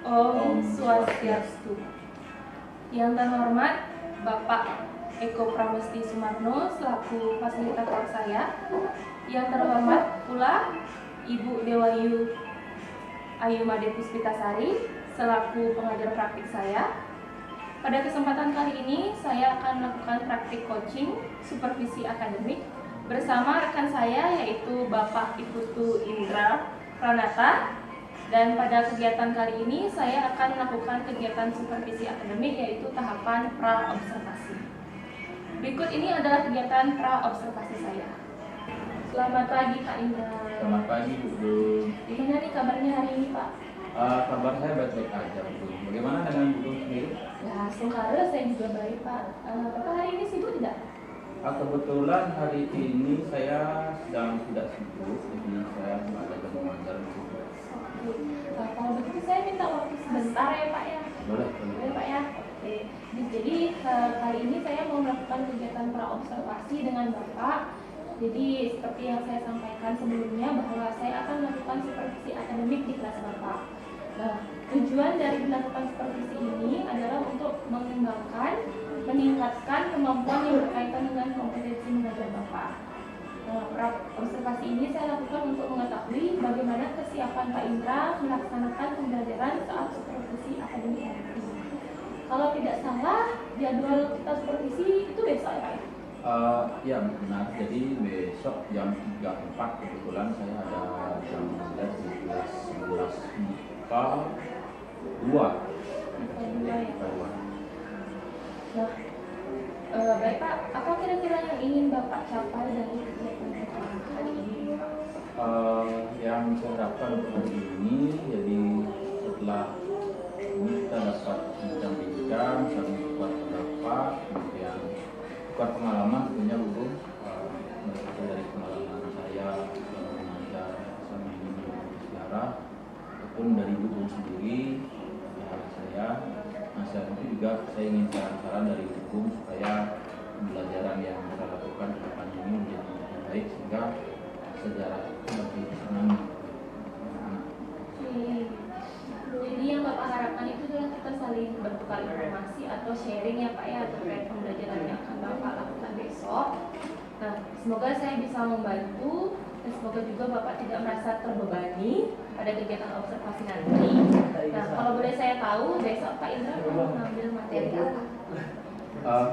Om Swastiastu. Yang terhormat Bapak Eko Pramesti Sumarno selaku fasilitator saya. Yang terhormat pula Ibu Dewayu Ayumade Puspitasari selaku pengajar praktik saya. Pada kesempatan kali ini saya akan melakukan praktik coaching supervisi akademik bersama rekan saya yaitu Bapak Iputu Indra Pranata. Dan pada kegiatan kali ini saya akan melakukan kegiatan supervisi akademik yaitu tahapan pra-observasi. Berikut ini adalah kegiatan pra-observasi saya. Selamat pagi Pak Indra. Selamat pagi Bu Dung. Gimana nih kabarnya hari ini Pak? Kabar saya baik-baik aja Bu Dung. Bagaimana dengan Bu Dung sendiri? Ya, sekarang saya juga baik Pak. Bapak hari ini sibuk tidak? Kebetulan hari ini saya sedang tidak sibuk, jadi saya ada jam mengajar di situ. Kalau begitu saya minta waktu sebentar ya Pak ya. Boleh. Boleh Pak ya. Oke. Jadi kali ini saya mau melakukan kegiatan pra-observasi dengan Bapak. Jadi seperti yang saya sampaikan sebelumnya bahwa saya akan melakukan supervisi akademik di kelas Bapak. Nah, tujuan dari melakukan supervisi ini adalah untuk mengembangkan, meningkatkan kemampuan yang berkaitan dengan kompetensi mengajar Bapak. Observasi ini saya lakukan untuk mengetahui bagaimana kesiapan Pak Indra melaksanakan pembelajaran saat supervisi akademik hari ini. Kalau tidak salah, jadwal kita supervisi itu besok ya Pak? Ya benar, jadi besok jam 3.4 kebetulan saya ada jam mengajar di kelas 11 IPA 2. Nah, baik Pak, apa kira-kira yang ingin Bapak capai dari kegiatan kali ini Pak? Yang saya harapkan untuk hari ini, jadi setelah ini kita dapat bincang-bincang, saling tukar pendapat, kemudian tukar pengalaman tentunya Bu, dari pengalaman saya selama mengajar sama ini sejarah, ataupun dari Bu sendiri, saya. Nah, selanjutnya juga saya ingin saran-saran dari hukum supaya pembelajaran yang kita lakukan ke depan ini menjadi lebih baik sehingga sejarah itu lebih disenangi. Jadi yang Bapak harapkan itu adalah kita saling bertukar informasi atau sharing ya Pak ya terkait pembelajaran yang akan Bapak lakukan besok. Nah, semoga saya bisa membantu dan semoga juga Bapak tidak merasa terbebani pada kegiatan observasi nanti. Nah, kalau boleh saya tahu, besok Pak Indra mau mengambil materi apa?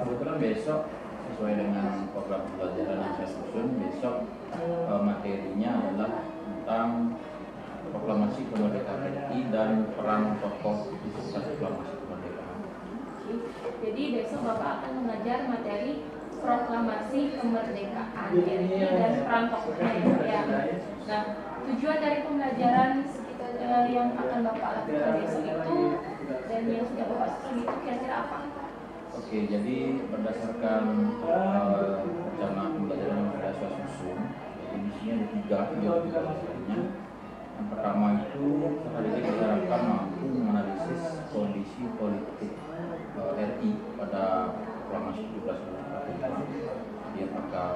Kebetulan besok sesuai dengan program pembelajaran yang saya susun, besok materinya adalah tentang proklamasi kemerdekaan RI dan peran tokoh di sekitar proklamasi kemerdekaan. Jadi besok Bapak akan mengajar materi proklamasi kemerdekaan RI dan peran tokohnya ya. Nah, tujuan dari pembelajaran yang akan Bapak lakukan besok itu dan yang sudah Bapak susun itu kira-kira apa? Oke, jadi berdasarkan rencana pembelajaran yang sudah saya susun, jadi di sini ada tiga pembelajarannya. Yang pertama itu hari ini kita harapkan mampu menganalisis kondisi politik RI pada proklamasi 17 Agustus. Jadi apakah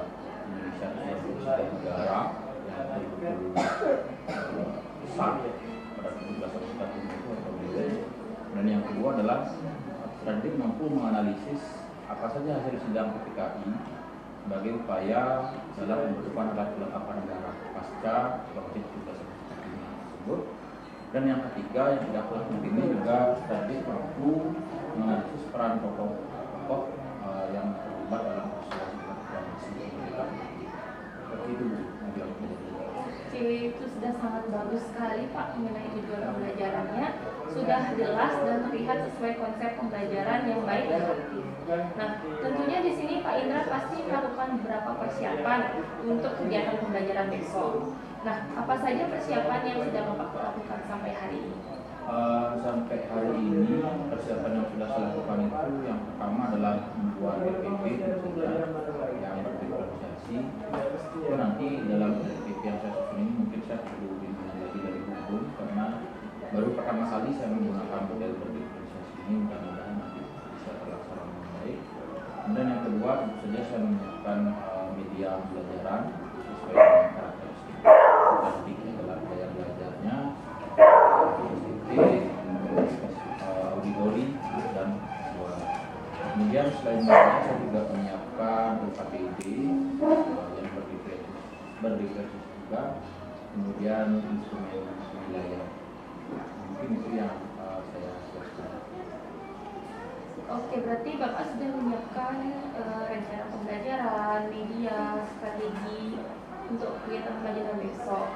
Indonesia sebagai negara yang betul-betul besar pada 17 Agustus itu atau tidak? Dan yang kedua adalah tadi mampu menganalisis apa saja hasil sidang PPKI sebagai upaya dalam pembentukan alat kelengkapan negara pasca proklamasi 17 Agustus tersebut. Dan yang ketiga yang tidak kalah pentingnya juga tadi mampu menganalisis peran tokoh-tokoh yang terlibat dalam proses proklamasi kemerdekaan. Seperti itu Bu. Itu sudah sangat bagus sekali Pak mengenai tujuan pembelajarannya, sudah jelas dan terlihat sesuai konsep pembelajaran yang baik dan aktif. Nah, tentunya di sini Pak Indra pasti melakukan beberapa persiapan untuk kegiatan pembelajaran besok. Nah, apa saja persiapan yang sudah Bapak lakukan sampai hari ini? Sampai hari ini persiapan yang sudah saya lakukan itu yang pertama adalah membuat PPP yang berdifferensiasi. Itu nanti dalam PPP yang saya susun ini mungkin saya perlu bimbingan lagi dari hukum karena baru pertama kali saya menggunakan model berdifferensiasi ini, mudah-mudahan nanti bisa terlaksana dengan baik. Kemudian yang kedua tentu saja saya menyiapkan media pembelajaran sesuai dengan karakteristik. Tadi adalah gaya belajarnya, berdiversi juga, kemudian instrumen wilayah. Mungkin itu yang saya jelaskan. Oke, berarti Bapak sudah menyiapkan rencana pembelajaran, media, strategi untuk kegiatan pembelajaran besok.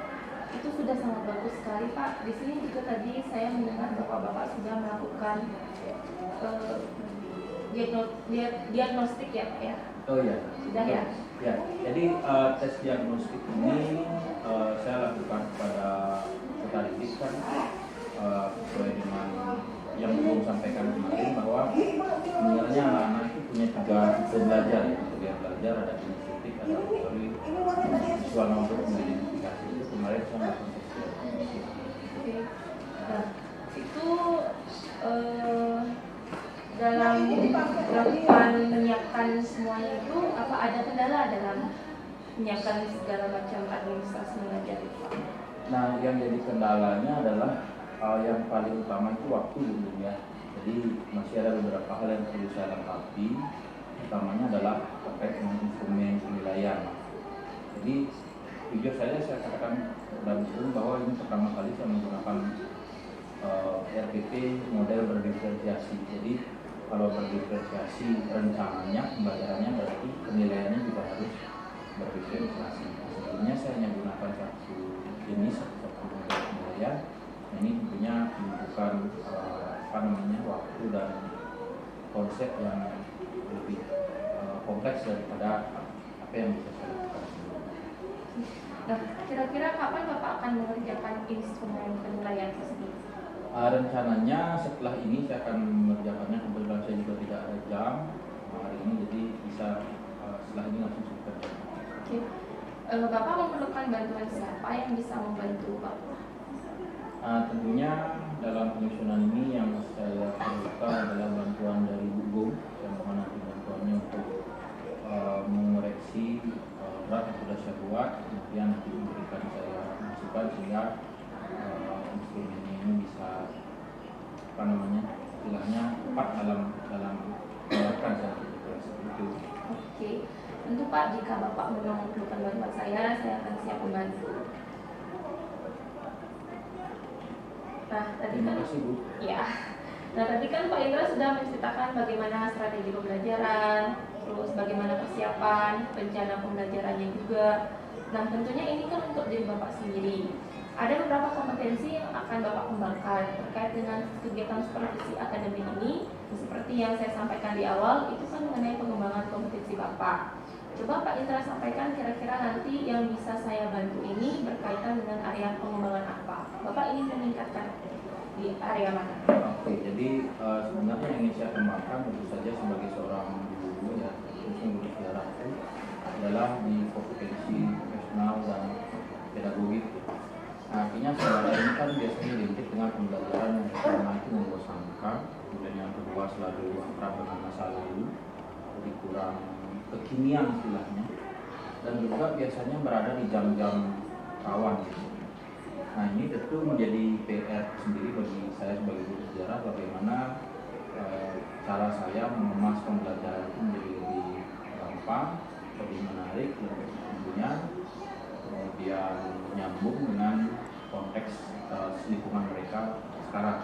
Itu sudah sangat bagus sekali, Pak. Di sini juga tadi saya mendengar bahwa Bapak sudah melakukan diagnostik ya, Pak ya? Oh iya. Sudah ya? Ya, jadi tes diagnostik ini saya lakukan pada peserta didik kan sesuai dengan yang belum sampaikan kemarin, bahwa sebenarnya anak-anak itu punya 3 tipe belajar ya. Untuk yang belajar ada kinestetik, ada auditory, visual maupun mengidentifikasi. Itu kemarin saya melakukan tes diagnostik. Oke. Nah, itu dalam melakukan menyiapkan semuanya itu apa ada kendala dalam menyiapkan segala macam administrasi mengajar itu, Pak? Nah, yang jadi kendalanya adalah yang paling utama itu waktu dulu ya. Jadi masih ada beberapa hal yang perlu saya lengkapi. Utamanya adalah terkait dengan instrumen penilaian. Jadi jujur saya katakan dalam sebelum bahwa ini pertama kali saya menggunakan RPP model berdiferensiasi. Jadi kalau berdiferensiasi rencananya, pembelajarannya, berarti penilaiannya juga harus berdiferensiasi. Sebelumnya saya hanya gunakan satu jenis atau model penilaian. Ini tentunya membutuhkan waktu dan konsep yang lebih kompleks daripada apa yang bisa saya lakukan sebelumnya. Nah, kira-kira kapan Bapak akan mengerjakan instrumen penilaian tersebut? Rencananya setelah ini saya akan mengerjakannya, kebetulan saya juga tidak ada jam hari ini, jadi bisa setelah ini langsung saya kerjakan. Oke. Bapak memerlukan bantuan siapa yang bisa membantu Bapak? Tentunya dalam penyusunan ini yang saya perlukan adalah bantuan dari Bu, yang mana nanti bantuannya untuk mengoreksi draft yang sudah saya buat, kemudian nanti memberikan saya masukan sehingga instrumen ini bisa istilahnya tepat dalam menerapkan seperti itu. Oke, tentu Pak, jika Bapak memang memerlukan bantuan saya akan siap membantu. Nah, tadi Terima kan, kasih Bu. ya. Nah, tadi kan Pak Indra sudah menceritakan bagaimana strategi pembelajaran, terus bagaimana persiapan, rencana pembelajarannya juga. Nah, tentunya ini kan untuk diri Bapak sendiri. Ada beberapa kompetensi yang akan Bapak kembangkan terkait dengan kegiatan supervisi akademik ini. Seperti yang saya sampaikan di awal, itu kan mengenai pengembangan kompetensi Bapak. Coba Pak Indra sampaikan kira-kira nanti yang bisa saya bantu ini berkaitan dengan area pengembangan apa? Bapak ingin meningkatkan di area mana? Oke, jadi sebenarnya yang ingin saya kembangkan tentu saja sebagai seorang guru ya, khususnya guru sejarah itu adalah di kompetensi profesional dan pedagogik. Nah, artinya sejarah ini kan biasanya identik dengan pembelajaran yang pertama itu membosankan, kemudian yang kedua selalu akrab dengan masa lalu, jadi kurang kekinian istilahnya, dan juga biasanya berada di jam-jam rawan gitu. Nah, ini tentu menjadi PR sendiri bagi saya sebagai guru sejarah, bagaimana cara saya mengemas pembelajaran itu menjadi lebih gampang, lebih menarik, lebih tentunya, kemudian nyambung dengan konteks lingkungan mereka sekarang.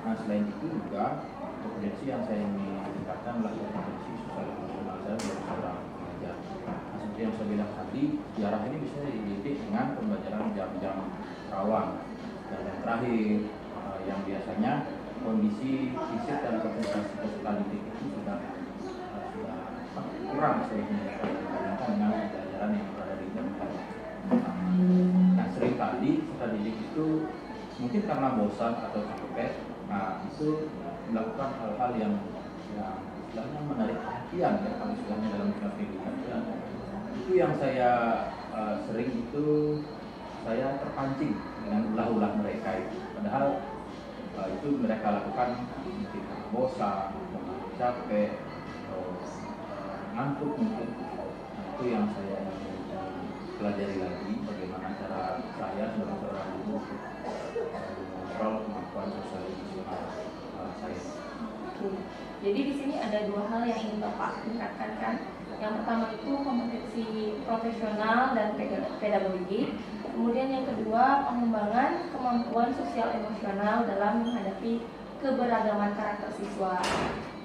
Nah, selain itu juga kompetensi yang saya ingin tingkatkan adalah kompetensi sosial emosional saya sebagai seorang pengajar. Nah, seperti yang saya bilang tadi, sejarah ini bisa dididik dengan pembelajaran jam-jam rawan. Dan yang terakhir, yang biasanya kondisi fisik dan konsentrasi peserta didik itu sudah kurang sehingga dibandingkan dengan pembelajaran yang berada di jam pertama. Nah, seringkali peserta didik itu mungkin karena bosan atau capek, nah itu melakukan hal-hal yang istilahnya menarik perhatian ya, kalau istilahnya dalam pendidikan itu yang saya sering itu saya terpancing dengan ulah-ulah mereka itu, padahal itu mereka lakukan mungkin karena bosan, karena capek, atau ngantuk mungkin. Nah, itu yang saya pelajari lagi, bagaimana cara saya sebagai seorang guru mengontrol kemampuan sosial emosional saya. Jadi di sini ada dua hal yang ingin Bapak tingkatkan kan. Yang pertama itu kompetensi profesional dan pedagogik. Kemudian yang kedua, pengembangan kemampuan sosial emosional dalam menghadapi keberagaman karakter siswa.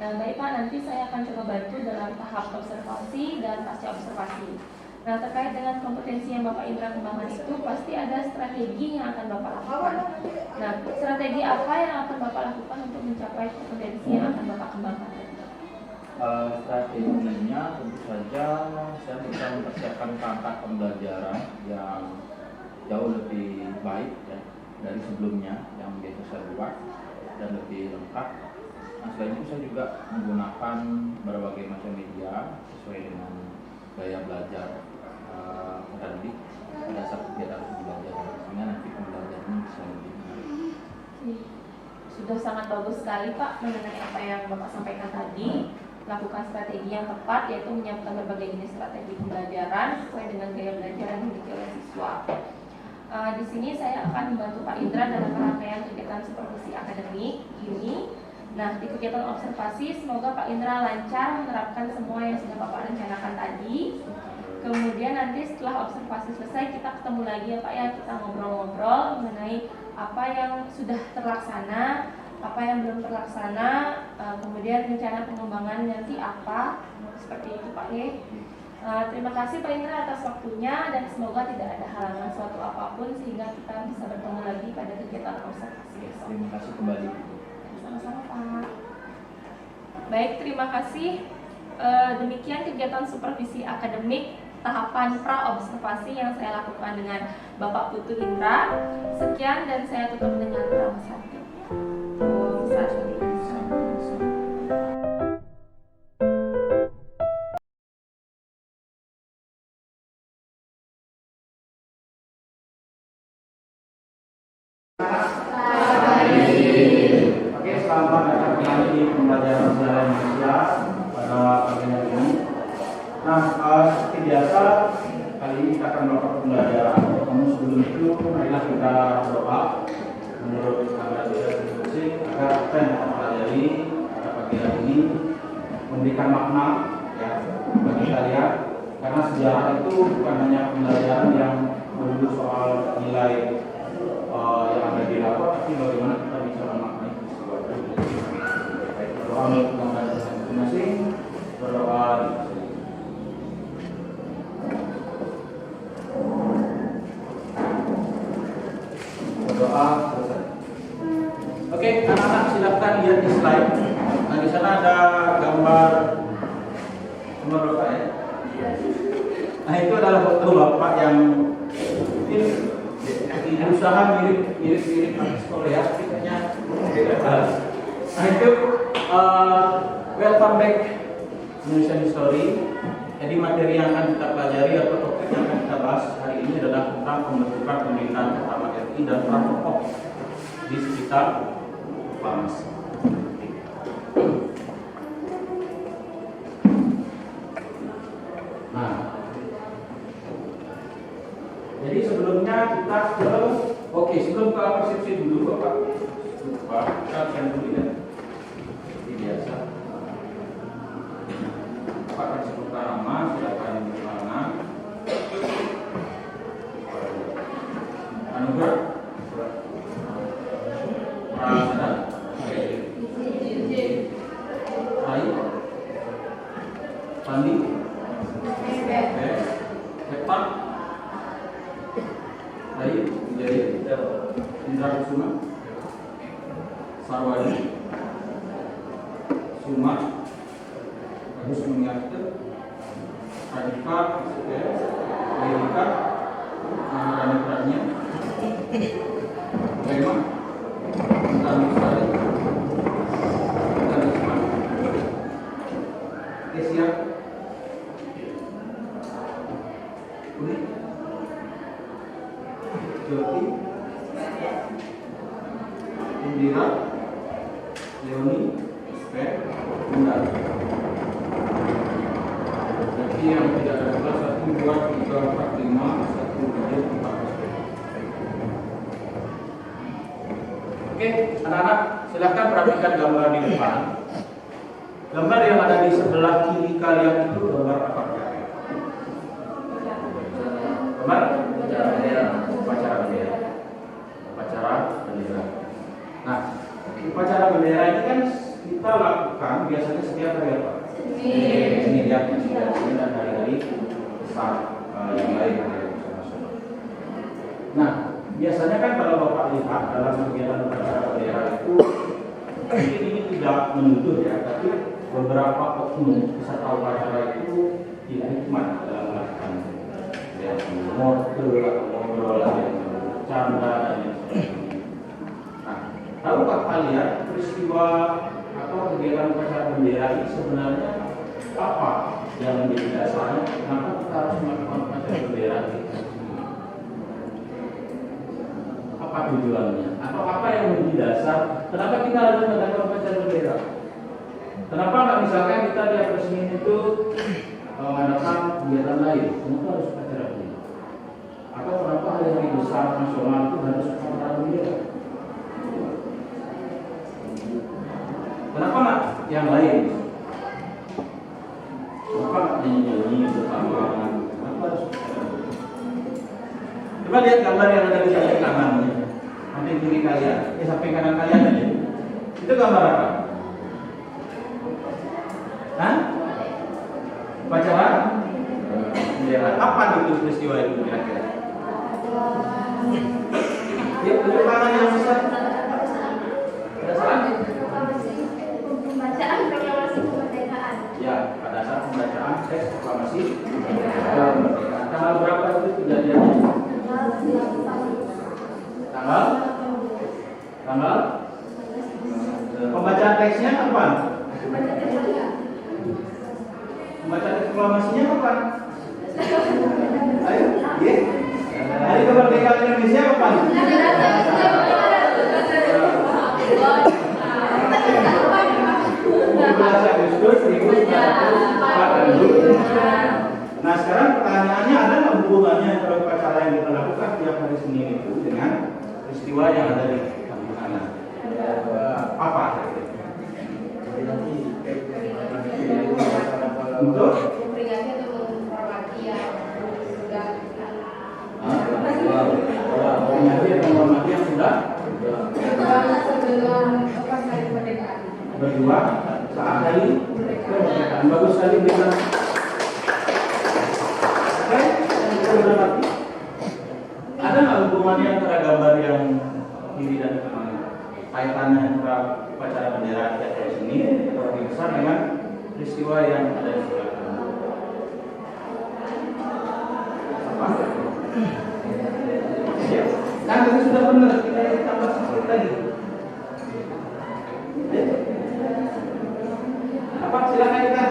Nah, baik Pak, nanti saya akan coba bantu dalam tahap observasi dan pasca observasi. Nah, terkait dengan kompetensi yang Bapak Indra kembangkan itu, pasti ada strategi yang akan Bapak lakukan. Nah, strategi apa yang akan Bapak lakukan untuk mencapai kompetensi yang akan Bapak kembangkan? Strateginya tentu saja saya bisa mempersiapkan perangkat pembelajaran yang jauh lebih baik ya, dari sebelumnya yang biasa saya buat dan lebih lengkap. Nah, selain itu saya juga menggunakan berbagai macam media sesuai dengan gaya belajar akademik pada saat kegiatan pembelajaran, sehingga nanti pembelajaran bisa lebih menarik. Sudah sangat bagus sekali Pak mengenai apa yang Bapak sampaikan tadi. Lakukan strategi yang tepat, yaitu menyiapkan berbagai jenis strategi pembelajaran sesuai dengan gaya belajar yang dimiliki oleh siswa. Di sini saya akan membantu Pak Indra dalam rangkaian kegiatan supervisi akademik ini. Nah, di kegiatan observasi, semoga Pak Indra lancar menerapkan semua yang sudah Bapak rencanakan tadi. Kemudian nanti setelah observasi selesai, kita ketemu lagi ya Pak ya, kita ngobrol-ngobrol mengenai apa yang sudah terlaksana, apa yang belum terlaksana, kemudian rencana pengembangan nanti apa, seperti itu Pak ya. Terima kasih Pak Indra atas waktunya, dan semoga tidak ada halangan suatu apapun sehingga kita bisa bertemu lagi pada kegiatan observasi besok. Terima kasih kembali. Sama-sama Pak. Baik, terima kasih. Demikian kegiatan supervisi akademik tahapan pra-observasi yang saya lakukan dengan Bapak Putu Indra. Sekian, dan saya tutup dengan Rama Sakti. Om Swastiastu. Oke, selamat datang kembali di pembelajaran sejarah Indonesia pada pagi hari ini. Nah, seperti biasa, kali ini kita akan melakukan pembelajaran. Namun sebelum itu, marilah kita berdoa menurut standar masing-masing agar apa yang kita pelajari pada pagi hari ini memberikan makna ya bagi kalian. Karena sejarah itu bukan hanya pembelajaran yang melulu soal nilai yang ada di rapor, tapi bagaimana kita bisa memaknai peristiwa itu. Baik, berdoa untuk pembelajaran masing-masing, berdoa. Berdoa selesai. Oke, anak-anak silakan lihat di slide. Nah, di sana ada gambar nomor berapa ya? Nah, itu adalah foto bapak yang mungkin berusaha mirip artis Korea, tapi kayaknya nah itu welcome back Indonesian History. Jadi materi yang akan kita pelajari atau topik yang akan kita bahas hari ini adalah tentang pembentukan pemerintahan pertama RI dan peran tokoh di sekitar bangsa. Nah, jadi sebelumnya kita sebelum ke persepsi dulu Bapak. Kita akan dulu ya. Seperti biasa. Bapak akan sebut nama, silakan berkenalan. Anugerah. Prasadana. Hai. Pandi. Cepat. Hai, Wijaya, Indra Kusuma, Sarwadi, Suma, Agus Mulyarto, Radika, Lirika, Rani, Lema, Tani Sari, Tanisma, Kesia, Uli, Joti, Indira, Leoni, Sper, Undar. Jadi yang tidak ada kelas 1, 2, 3, 4, 5, 1, 2, 4. Oke, anak-anak silahkan perhatikan gambar di depan. Gambar yang ada di sebelah kiri kalian itu gambar apa? Upacara bendera. Upacara bendera. Nah, upacara bendera ini kan kita lakukan biasanya setiap hari apa? Senin ya, Senin dan hari-hari besar yang lain hari nasional. Nah, biasanya kan kalau Bapak lihat dalam kegiatan upacara bendera itu mungkin ini tidak menuduh ya, tapi beberapa oknum peserta upacara itu tidak hikmat dalam melakukan ya, ngobrol atau ngobrol yang bercanda dan yang sebagainya. Nah, tahukah kalian peristiwa atau kegiatan upacara bendera ini sebenarnya apa yang menjadi dasarnya? Kenapa kita harus melakukan upacara bendera ini? Apa tujuannya? Atau apa yang menjadi dasar? Kenapa kita harus melakukan upacara bendera? Kenapa nggak misalkan kita di hari Senin itu mengadakan kegiatan lain? Kenapa harus upacara bendera? Atau kenapa hari-hari besar nasional itu harus upacara bendera? Kenapa nggak yang lain? Kenapa nggak nyanyi bersama? Kenapa harus upacara bendera? Coba lihat gambar yang ada di samping kanannya, samping kiri kalian, samping kanan kalian aja. Itu gambar apa? Hah? Upacara bendera. Apa itu peristiwa itu kira-kira? Ya, tunjuk tangan yang besar. Pada saat pembacaan proklamasi kemerdekaan. ya, pada saat pembacaan teks proklamasi kemerdekaan. Tanggal berapa itu kejadiannya? Tanggal pembacaan teksnya kapan? Pembacaan teks proklamasinya kapan? Ayo, ya. Hari kemerdekaan Indonesia kapan? 17 Agustus 1945. Nah, sekarang pertanyaannya, ada nggak hubungannya antara upacara yang kita lakukan tiap hari Senin itu dengan peristiwa yang ada di samping kanan? Apa? Untuk Memperingati atau menghormati yang sudah menghormati dan menghormati yang sudah sebelum pas hari kemerdekaan. berjuang saat hari kemerdekaan. Bagus sekali bilang. Oke, kita sudah mati. Ada nggak hubungannya antara gambar yang kiri dan kanan? Kaitannya antara upacara bendera tiap hari Senin atau hari besar dengan peristiwa yang ada di sebelah kanan? Apa? Ya, kan tadi sudah benar, kita tambah sedikit lagi. Apa? Silakan kita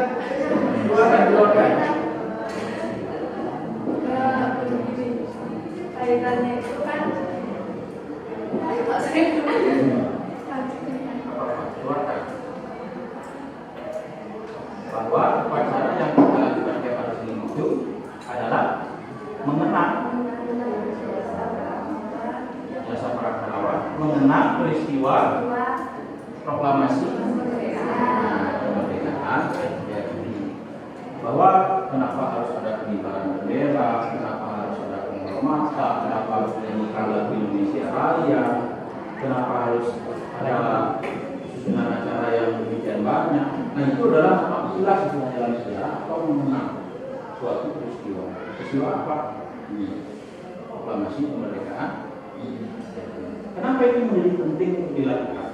keluarkan. Kaitannya itu kan Keluarkan. Bahwa upacara yang kita lakukan tiap hari Senin itu adalah mengenang jasa para pahlawan, mengenang peristiwa proklamasi kemerdekaan RI. Bahwa kenapa harus ada pengibaran bendera, kenapa harus ada penghormatan, kenapa harus menyanyikan lagu Indonesia Raya, kenapa harus ada susunan acara yang demikian banyak. Nah, itu adalah apabila sesuatu dalam sejarah atau mengenang suatu peristiwa. Peristiwa apa? Proklamasi kemerdekaan. Kenapa itu menjadi penting untuk dilakukan?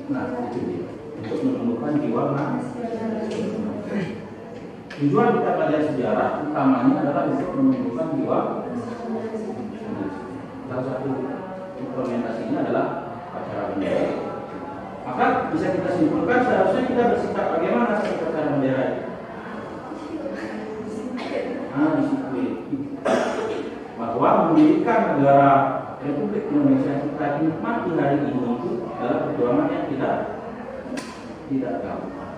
Nah, itu dia. Untuk menumbuhkan jiwa nasional. Tujuan kita belajar sejarah utamanya adalah untuk menumbuhkan jiwa nasional. Salah satu implementasinya adalah upacara bendera. Maka bisa kita simpulkan seharusnya kita bersikap bagaimana saat upacara bendera? Disiplin. Bahwa mendirikan negara Republik Indonesia kita nikmati hari ini itu adalah perjuangan yang tidak gampang,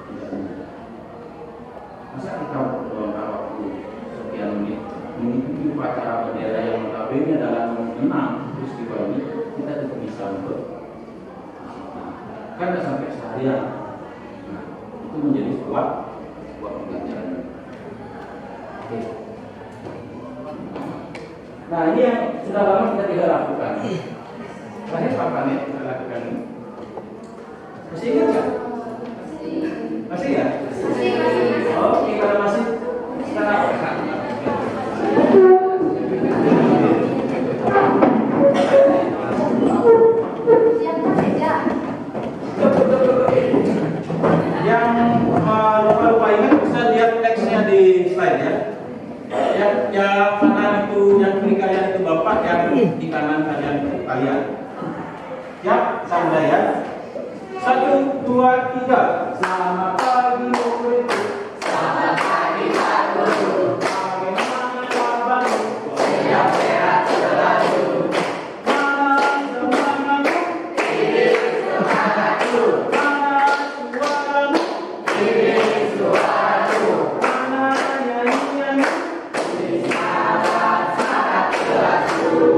tidak mudah. Masa kita berjuang waktu sekian menit mengikuti upacara bendera yang notabene adalah mengenang peristiwa ini, kita tidak bisa untuk kan tidak sampai seharian. Nah, itu menjadi sebuah sebuah pembelajaran. Oke. Nah, ini yang sudah lama kita tidak lakukan. Terakhir kapan ya kita lakukan ini? Masih ingat nggak? Masih ya? Oke, kalau masih sekarang yang lupa ingat bisa lihat teksnya di slide ya. Yang kanan itu, yang kiri kalian itu bapak, yang di kanan kalian itu kalian. Ya, sama ya. 1, 2, 3. Selamat pagi muridku. Selamat pagi Pak Guru. Bagaimana kabarmu? Sehat-sehat selalu. Mana semangatmu? Ini semangatku. Mana suaramu? Ini suaraku. Mana nyanyianmu? Sangat kelasku.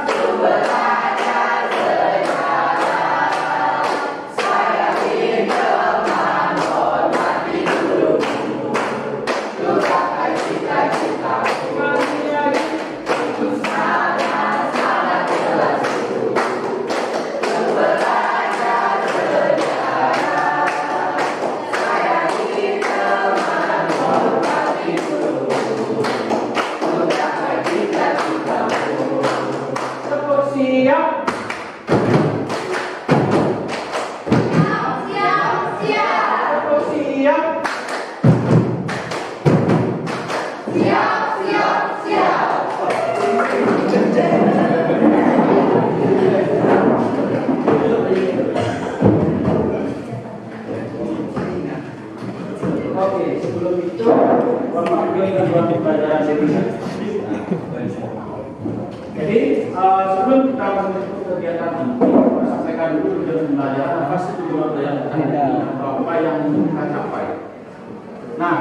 Ku belajar sejarah. Saya ingin menghormati guruku. Lupakan cita-citaku. Ku sangat kelasku. Ku belajar sejarah. Saya ingin menghormati guruku. Lupakan cita-citaku. Tepuk siap. Tepuk siap. Oke, sebelum itu buat pelajaran sini. Jadi sebelum kita menutup kegiatan ini, kita sampaikan dulu tujuan pembelajaran apa sih tujuan pembelajaran ini atau apa yang kita capai. Nah,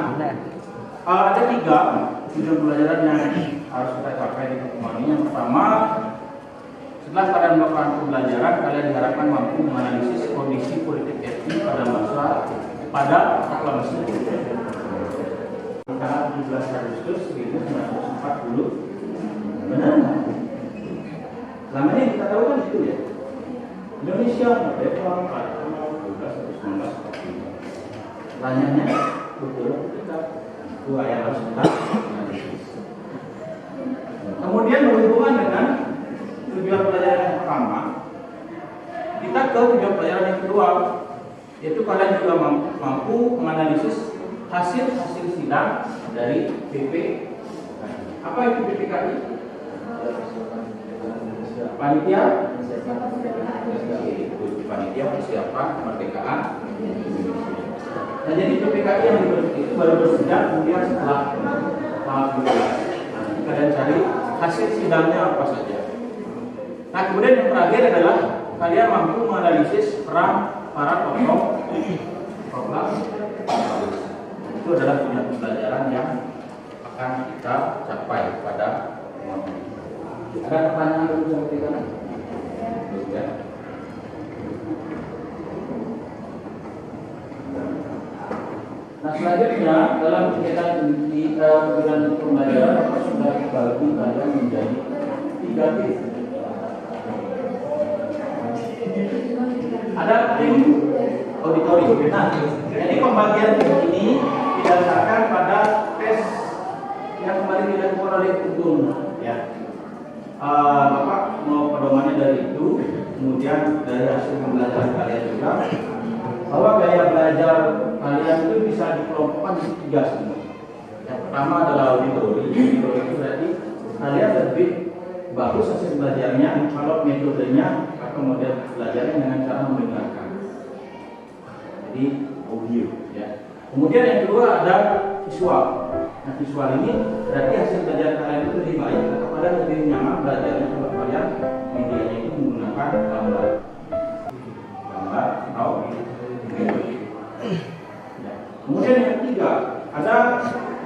ada 3 tujuan pembelajaran yang harus kita capai di pertemuan ini. Yang pertama, setelah kalian melakukan pembelajaran, kalian diharapkan mampu menganalisis kondisi politik etnis pada aklamasi tanggal 17 Agustus 1940. Benar nggak? Selama ini kita tahu kan itu ya. Indonesia merdeka pada tanggal 12 Agustus 1945. Pertanyaannya, betul kita dua yang harus kita analisis. Kemudian berhubungan dengan tujuan pelajaran yang pertama, kita ke tujuan pelajaran yang kedua, yaitu kalian juga mampu menganalisis hasil sidang dari PP. Apa itu PPKI? Panitia Panitia Persiapan Kemerdekaan Indonesia. Nah, jadi PPKI yang itu baru bersidang kemudian setelah tahap 12. Kalian cari hasil sidangnya apa saja. Nah, kemudian yang terakhir adalah kalian mampu menganalisis peran para tokoh program. Itu adalah tujuan pembelajaran yang akan kita capai pada pertemuan ini. Ada pertanyaan yang bisa diberikan? Ya. Nah, selanjutnya dalam kegiatan di bulan pembelajaran sudah dibagi kalian menjadi 3 tim. Ada tim auditorium. Nah, jadi pembagian tim ini didasarkan pada tes yang kemarin dilakukan oleh Untung, ya. Bapak mau pedomannya dari itu, kemudian dari hasil pembelajaran kalian juga, bahwa gaya belajar kalian itu bisa dikelompokkan di 3 sebenarnya. Yang pertama adalah auditori. Auditori itu berarti kalian lebih bagus hasil belajarnya kalau metodenya atau model belajarnya dengan cara mendengarkan. Jadi audio, ya. Kemudian yang kedua ada visual. Nah, visual ini berarti hasil belajar kalian itu lebih baik atau kalian lebih nyaman belajarnya kalau kalian medianya itu menggunakan gambar atau video. Ya. Kemudian yang ketiga ada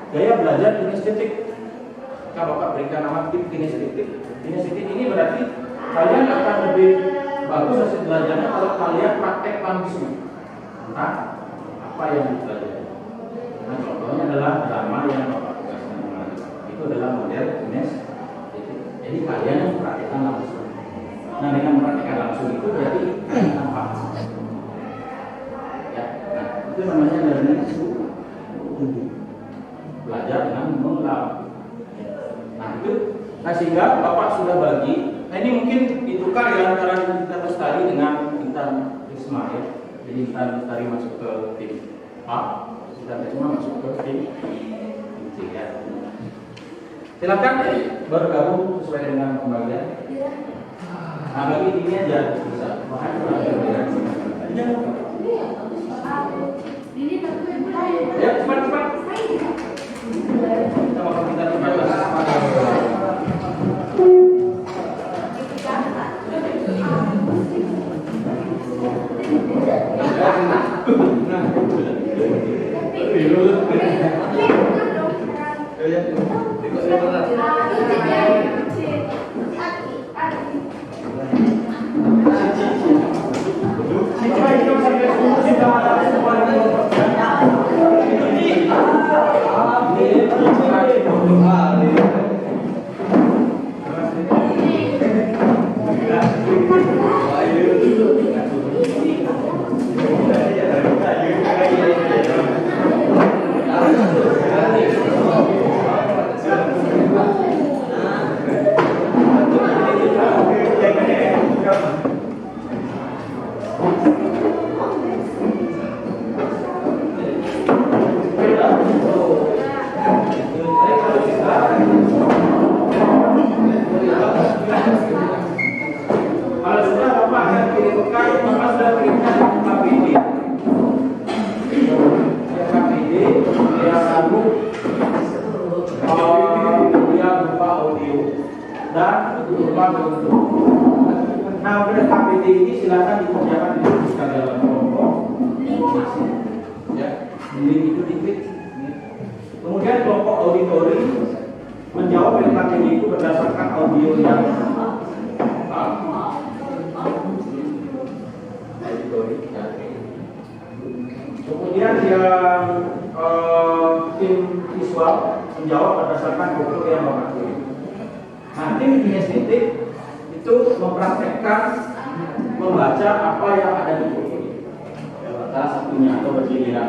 gaya belajar kinestetik. Kita Bapak berikan nama tip kinestetik. Kinestetik ini berarti kalian akan lebih bagus hasil belajarnya kalau kalian praktek langsung. Nah, apa yang dipelajari? Jadi kalian mempraktikkan langsung. Nah, dengan mempraktikkan langsung itu berarti nampak. Ya, nah itu namanya learning to do. Belajar dengan mengulang. Nah itu, nah sehingga Bapak sudah bagi. Nah ini mungkin ditukar ya antara Intan Lestari dengan Intan Risma ya. Jadi Intan Lestari masuk ke tim A, Intan Risma masuk ke tim C ya. Silakan bergabung sesuai dengan pembagian. Nah bagi ini aja bisa. Ya cepat. Kita mau kita Kemudian kelompok auditori menjawab LKPD itu berdasarkan audio yang kemudian yang tim visual menjawab berdasarkan foto yang Bapak kirim. Nah, tim kinestetik itu mempraktekkan membaca apa yang ada di foto. Salah satunya atau bergiliran.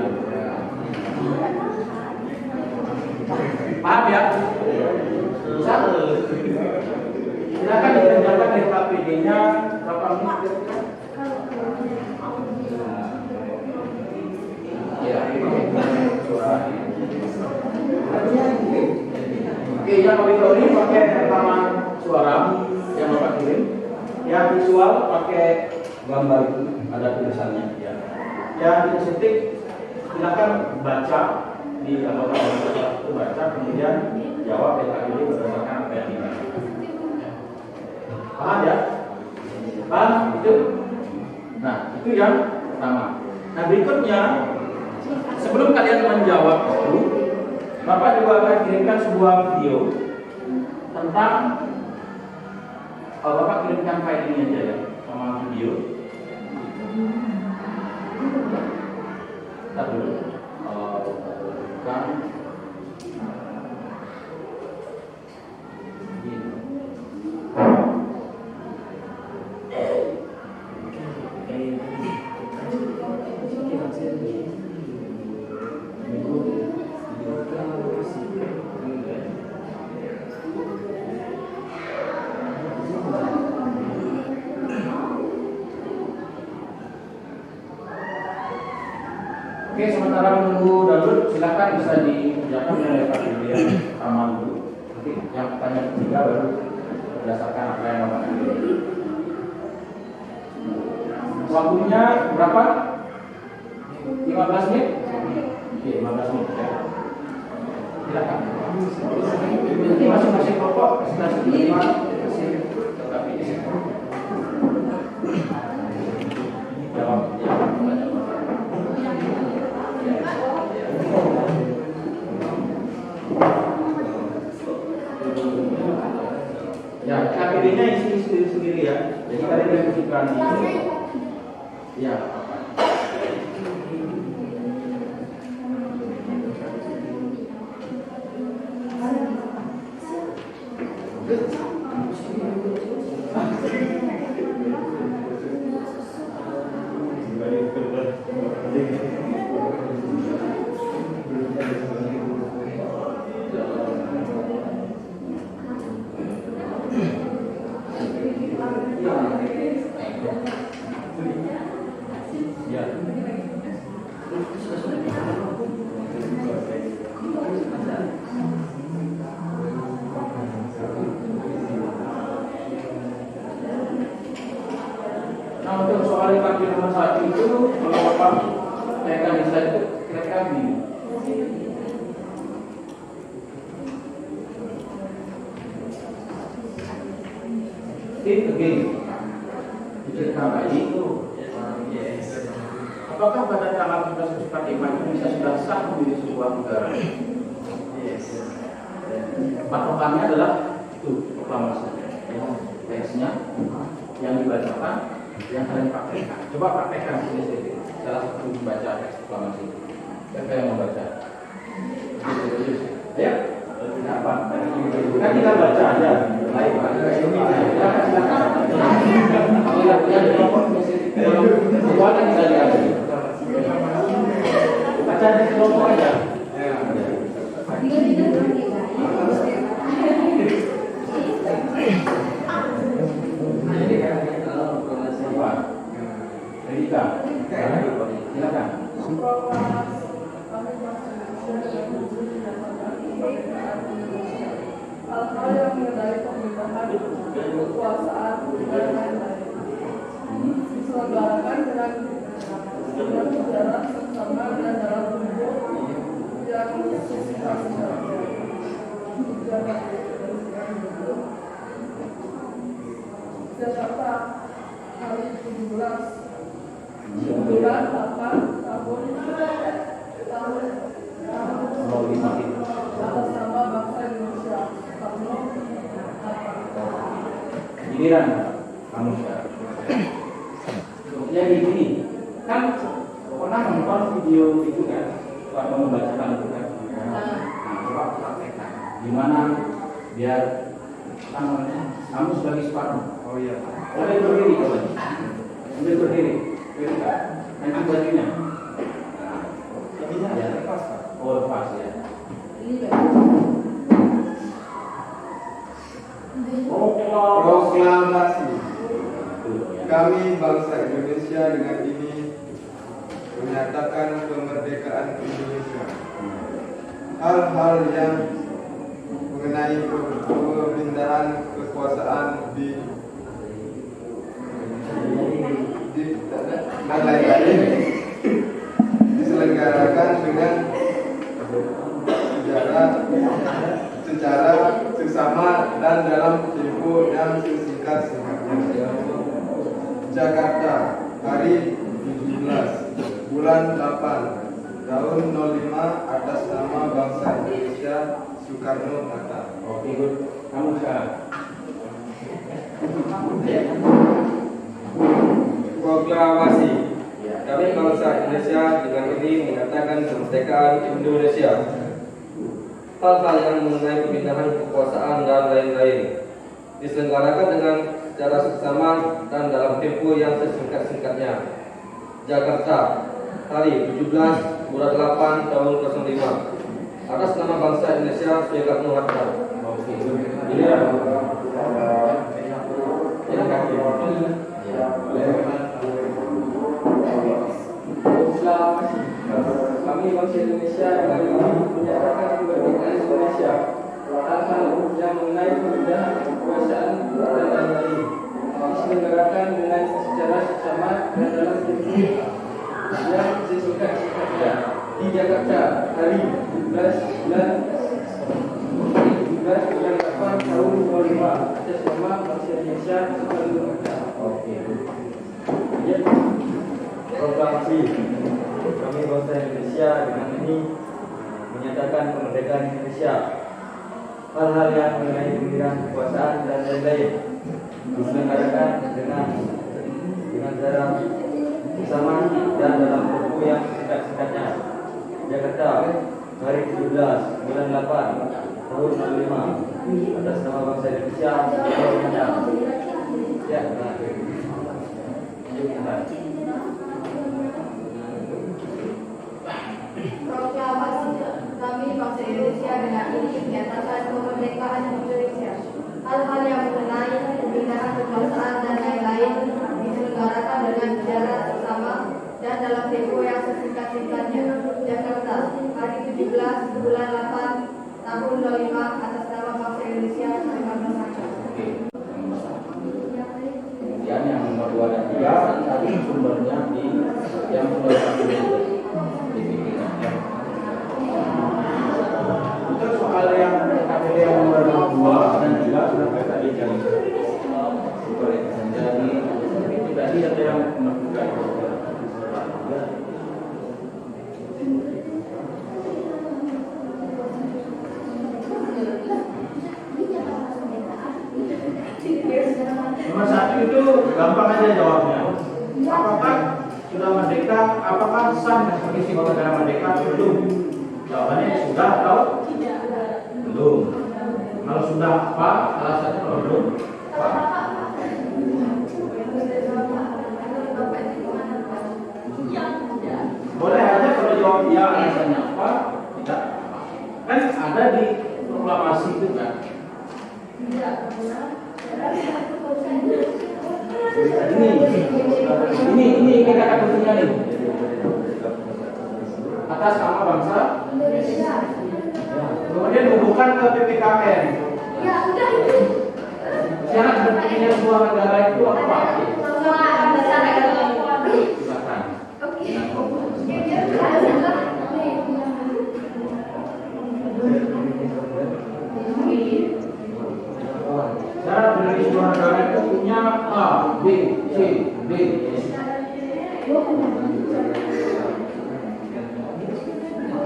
Paham ya? Silakan dikerjakan LKPD-nya berapa menit? Ya, oke, yang auditori pakai rekaman suara yang Bapak kirim. Yang visual pakai gambar itu ada tulisannya. Ya. Yang kinestetik silakan baca di anggota itu baca kemudian jawab LKPD berdasarkan apa yang dibaca. Paham ya? Paham itu? Nah itu yang pertama. Nah berikutnya sebelum kalian menjawab itu, Bapak juga akan kirimkan sebuah video tentang Bapak kirimkan file ini aja ya sama video. Kita dulu. Oke, sementara menunggu download, silakan bisa dikerjakan oleh Pak Julian aman dulu. Nanti yang pertanyaan ketiga baru berdasarkan apa yang Bapak pilih. Waktunya berapa? 15 menit? Oke, 15 menit ya. Silakan. Nanti masing-masing kelompok presentasi kelima hasil LKPD. Jawab. Ya, KPD-nya isi sendiri ya. Jadi kalian diskusikan ini. Ya, apa? nomor 1 itu kalau Bapak mereka bisa itu kira-kira begini. Itu begini. Diceritakan tadi itu. Apakah pada tanggal 17 September itu bisa sudah sah menjadi sebuah negara? Patokannya adalah itu proklamasi. Teksnya yang dibacakan, yang kalian praktekkan. Coba praktekkan sini. Salah satu membaca teks proklamasi. Siapa yang membaca? Ayo. Apa? Kan kita baca aja. Baik, baca di kelompok aja. Rika, silakan. Hal-hal yang mengenai pemerintahan, kekuasaan, dan lain-lain diselenggarakan dengan sejarah bersama dan dalam bentuk yang Jakarta hari 17 bulan 8 tahun atas nama bangsa Indonesia. Giliran kamu sekarang. Jadi gini, kan pernah nonton video itu kan, waktu membacakan itu kan. Nah, coba praktekkan. Gimana biar kamu sebagai Soekarno. Oh iya. Boleh berdiri coba. Boleh berdiri. Nanti bajunya. Nah, ya lepas. Oh lepas ya. Proklamasi. Kami bangsa Indonesia dengan ini menyatakan kemerdekaan Indonesia. Hal-hal yang mengenai pemindahan kekuasaan dan lain-lain diselenggarakan dengan secara seksama dan dalam tempo yang sesingkat-singkatnya. Jakarta, hari 17 bulan 8 tahun 05 atas nama bangsa Indonesia, Soekarno-Hatta. Oke, good. Kamu sekarang. Proklamasi. Kami bangsa Indonesia dengan ini menyatakan kemerdekaan Indonesia. Hal-hal yang mengenai pemindahan kekuasaan dan lain-lain diselenggarakan dengan secara seksama dan dalam tempo yang sesingkat-singkatnya. Jakarta, hari 17 bulan 8 tahun 05 atas nama bangsa Indonesia, Soekarno-Hatta. Oke, giliran. Kami bangsa Indonesia dengan ini menyatakan kemerdekaan Indonesia. Hal-hal yang mengenai pemindahan kekuasaan dan lain-lain diselenggarakan dengan secara seksama dan dalam tempo yang sesingkat-singkatnya. Di Jakarta, hari 17 bulan 8 tahun 2005 atas nama bangsa Indonesia, Soekarno-Hatta. Oke. Ya. Proklamasi. Kami bangsa Indonesia dengan ini menyatakan kemerdekaan Indonesia. Hal-hal yang mengenai pemindahan kekuasaan dan lain-lain diselenggarakan dengan cara bersama dan dalam tempo yang singkat-singkatnya. Jakarta, hari 17 bulan 8 tahun 2005 atas nama bangsa Indonesia, Soekarno-Hatta. Ya, Proklamasi. Kami bangsa Indonesia dengan ini menyatakan kemerdekaan Indonesia. Hal-hal yang mengenai pemindahan kekuasaan dan lain-lain diselenggarakan dengan secara seksama dan dalam tempo yang sesingkat-singkatnya. Jakarta, hari 17 bulan 8 tahun 25 atas nama bangsa Indonesia, Soekarno-Hatta. Oke. Kemudian yang nomor pasal 2 dan 3 tadi sumbernya di yang sudah Untuk soal yang KPD yang nomor 2 dan 3 sudah tadi jadi. Jadi tadi ada yang menentukan. Nomor 1 itu gampang aja jawabnya. Apakah sudah merdeka? Apakah sah sebagai simbol negara merdeka? Belum. Jawabannya sudah atau belum. Kalau sudah apa? Alasannya kalau belum apa? Boleh aja kalau jawab ya alasannya apa? Tidak. Kan ada di proklamasi itu kan. Ini kata kuncinya nih. Atas nama bangsa Indonesia. Kemudian hubungkan ke PPKN. Ya udah itu. Syarat berdirinya sebuah negara itu apa? Silakan. Syarat berdiri sebuah negara itu punya A, B, C, D.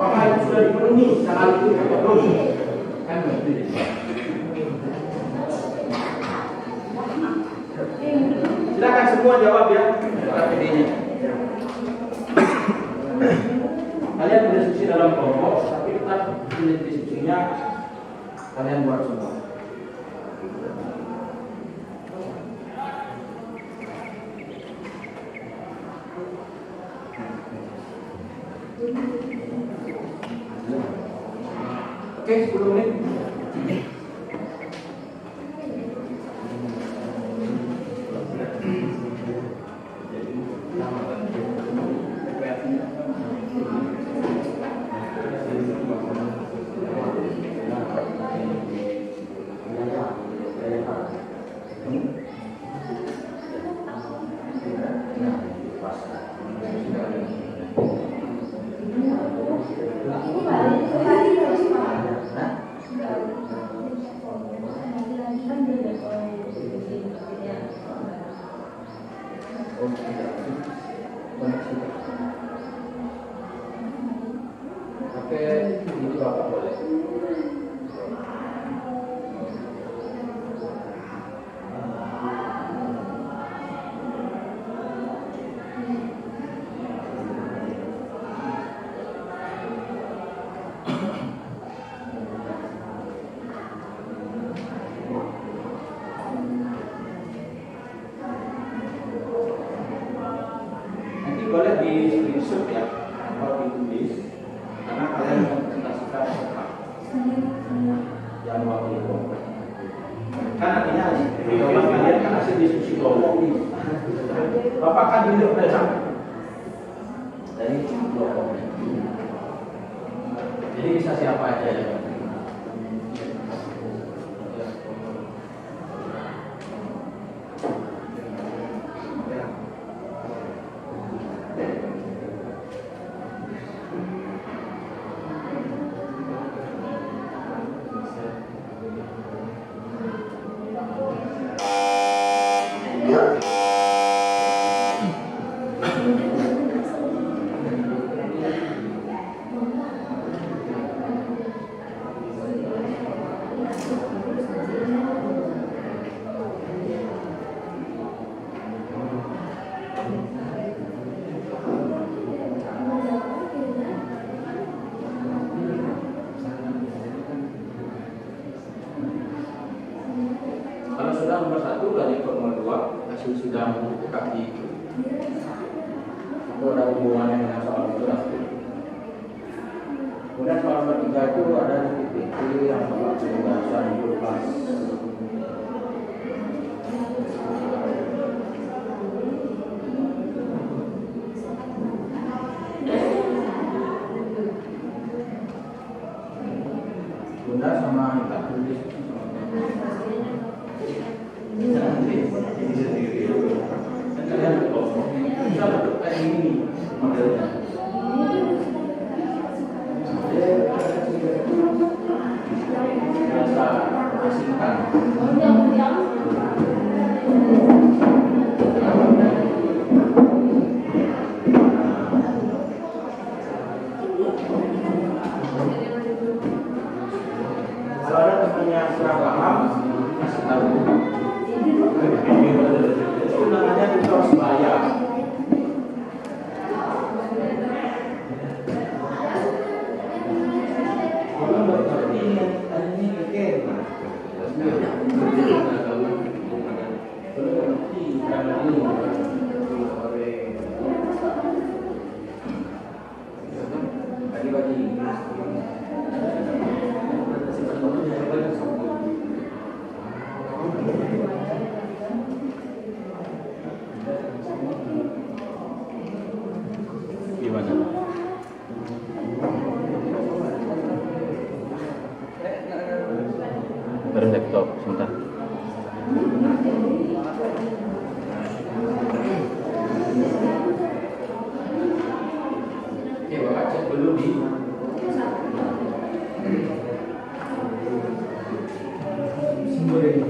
Apakah itu sudah dipenuhi syarat itu atau belum? Kan begitu. Silakan semua jawab ya. KPD-nya. Kalian berdiskusi dalam kelompok, tapi tetap diskusinya kalian buat semua. Oke, 10 menit. Oke, ini Bapak boleh. Nanti boleh di screenshot ya, atau ditulis, karena kalian mempresentasikan yang waktu itu. Kan artinya jawaban kalian kan hasil diskusi kelompok nih. Bapak kan duduk besok dari kelompok. Jadi bisa siapa aja ya. Kalau sudah nomor 1 lanjut ke nomor 2, hasil sidang kaki itu ada hubungannya dengan soal itu nanti. Kemudian soal nomor 3 itu ada di PPT yang soal pembahasan kelas. Bunda sama kita tulis. Kalau ada teman yang kurang paham, kasih tahu. Undangannya itu harus bayar. Orang berarti ini kekeh. Gimana? Baru laptop sebentar. Oke, Bapak cek dulu di sumber ini.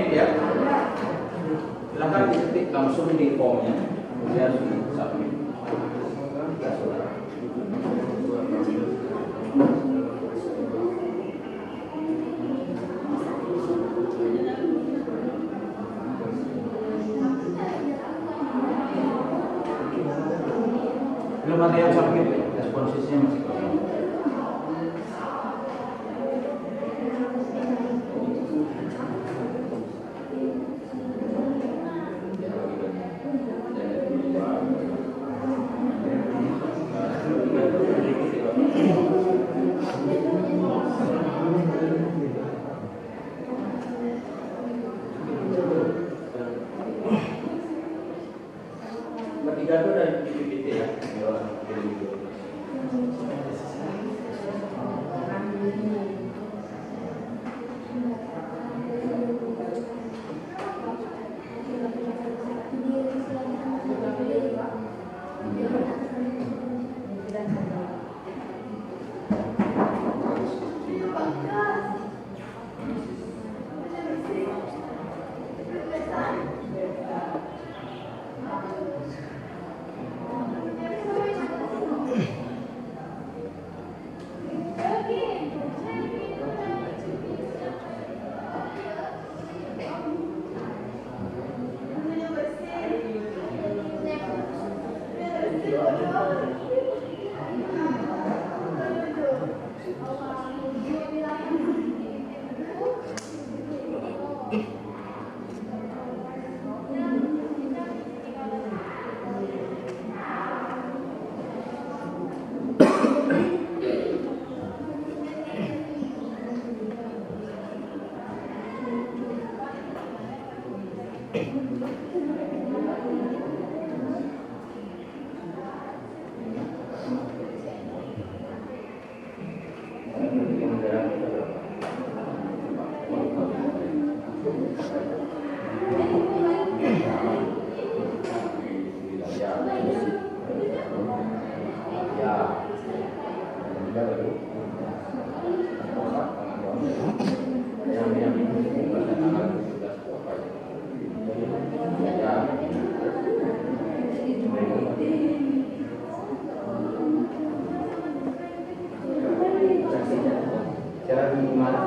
Ya, silakan diketik langsung di formnya, kemudian submit. Belum ada yang submit, responsisnya masih kosong. Bertiga itu dari PPT ya. Cara gimana?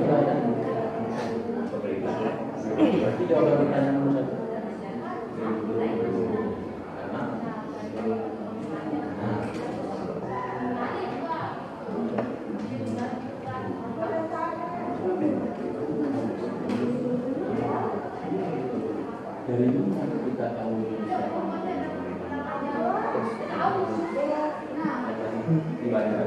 Berarti jawaban pertanyaan nomor 1. Dari mana kita tahu Indonesia? Di mana?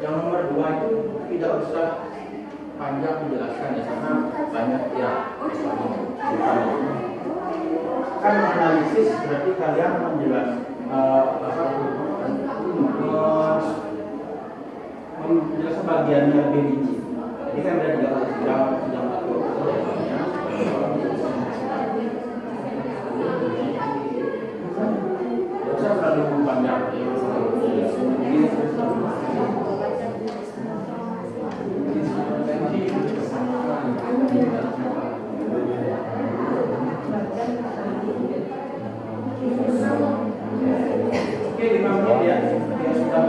Yang nomor 2 itu tidak usah panjang menjelaskan ya, karena banyak ya. Kan analisis berarti kalian menjelaskan bagiannya lebih rinci. Jadi kan ada 3 sidang satu. Tidak usah terlalu panjang. Oke, 5 menit ya. Dia sudah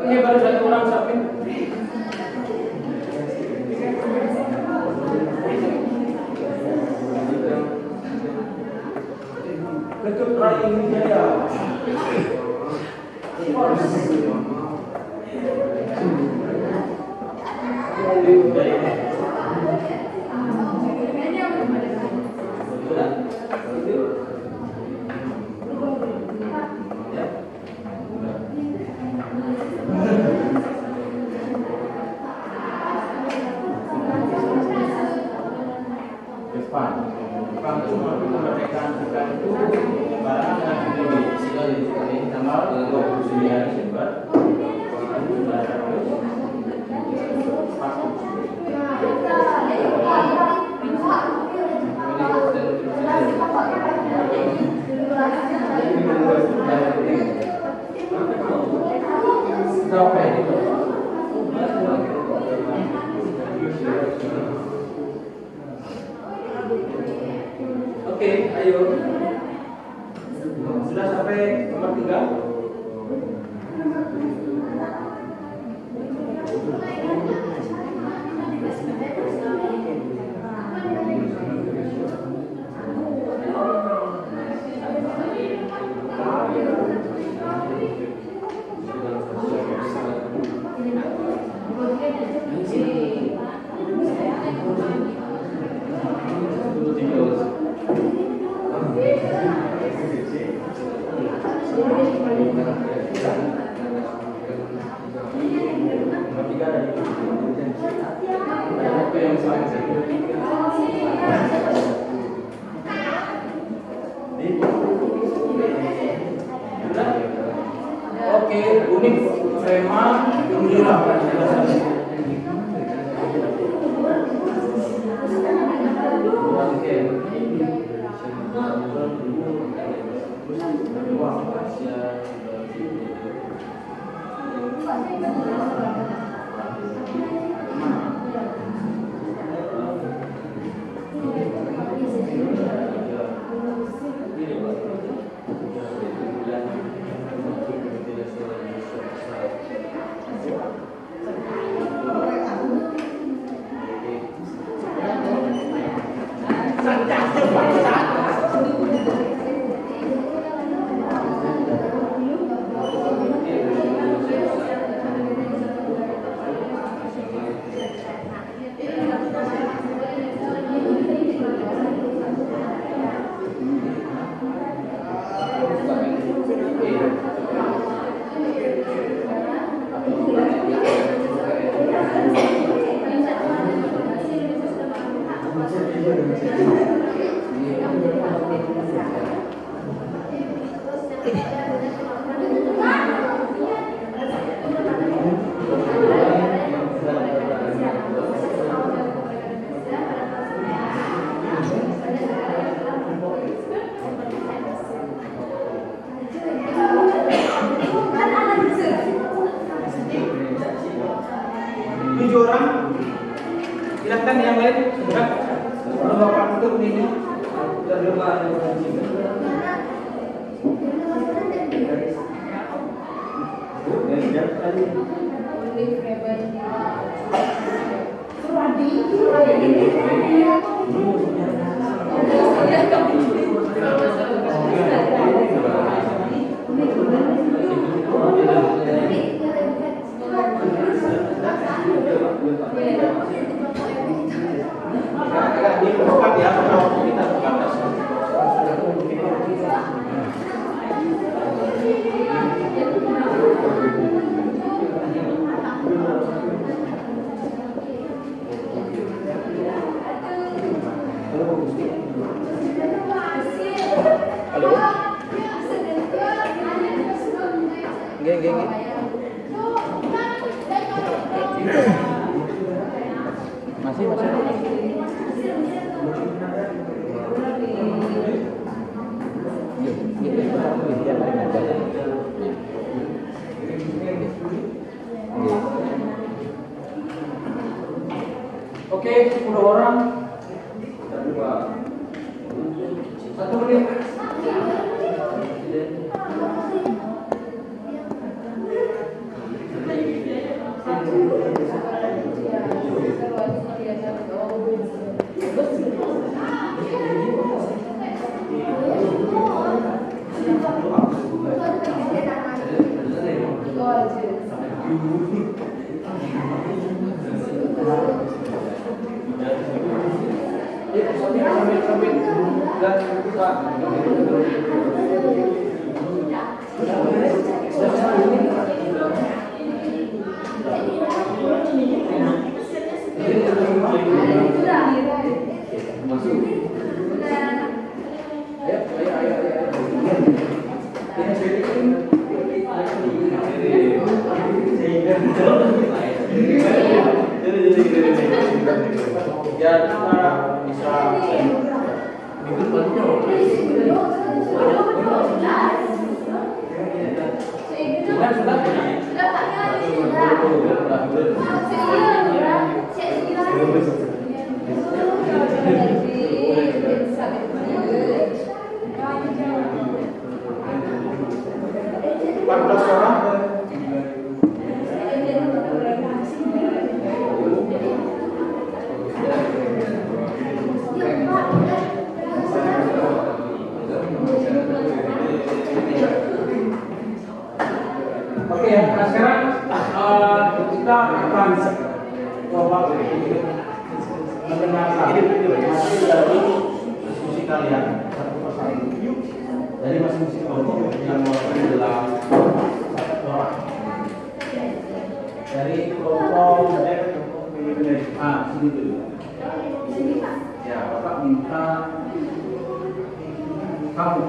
ini baru 1 orang sampai. Betul writing dia. Jepang itu kemerdekaan kita itu barang dengan ini tanggal 29 Desember 1945. Oke, ayo. Sudah sampai nomor 3. Oke, unik Prema Undira. Tujuh orang, silakan yang lain segera. Kalau Bapak tutup ini, sudah lupa. Oke, 10 orang. 1 menit. Oke ya, nah sekarang kita akan coba mendengarkan hasil dari diskusi kalian satu persatu. dari masing-masing kelompok yang mewakili adalah 1 orang. Dari kelompok sini dulu. Ya, Bapak minta kamu.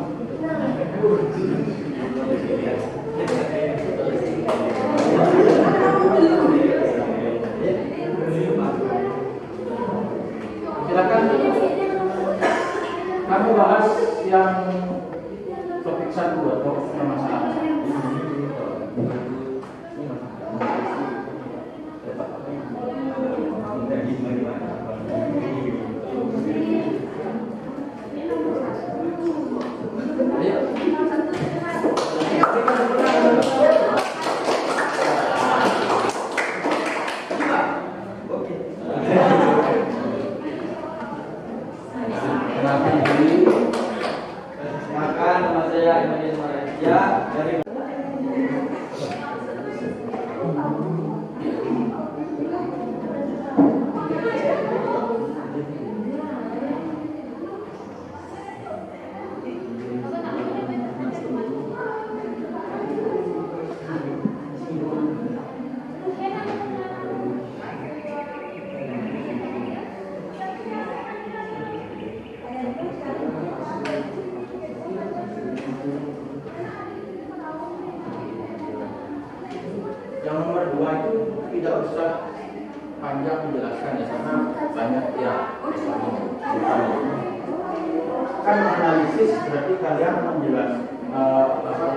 Silakan kamu bahas yang topik 1 atau yang masalah. Makan nama saya Imadian Malaysia dari Yang nomor 2 itu tidak usah panjang menjelaskan ya, karena banyak ya. Kan analisis berarti kalian menjelaskan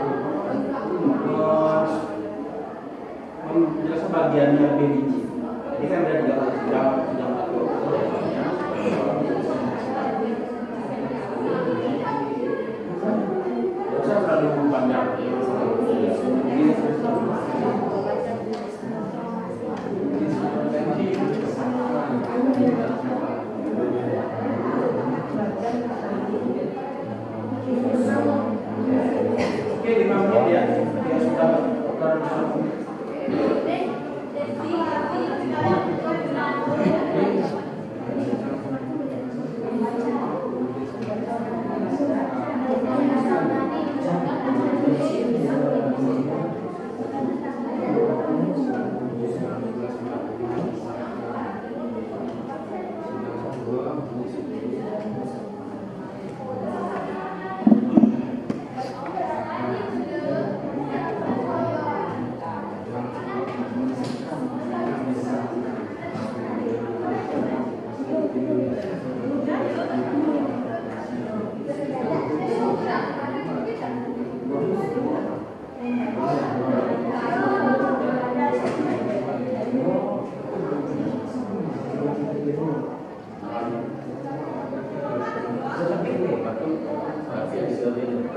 menjelaskan bagian yang lebih rinci. Jadi kan ada 3 kali sidang satu. Tidak usah terlalu panjang. Oke, 5 menit ya. Dia sudah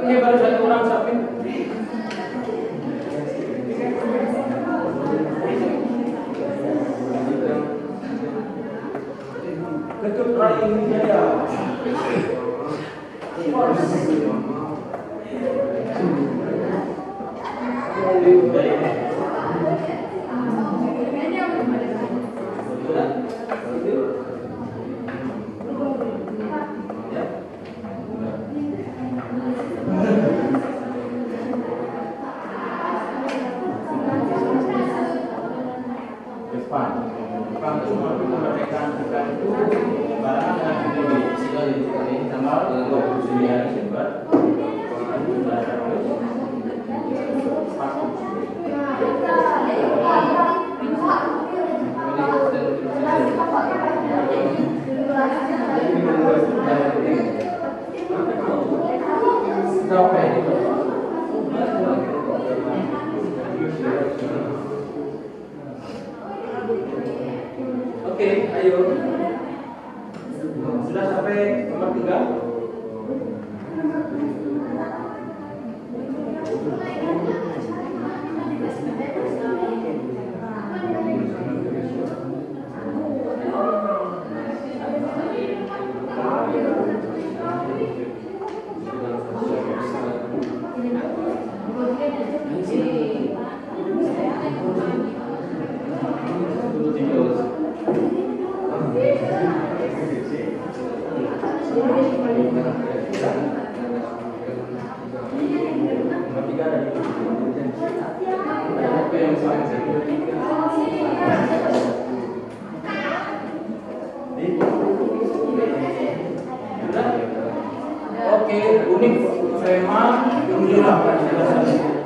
ini baru 1 orang Sapin. Betul try ini aja. Depan itu kemerdekaan kita itu barengan dengan PBB tanggal 29 Desember. Oke, ayo. Sudah sampai nomor 3. Oke, Oke, unik Freman, alhamdulillah penjelasannya.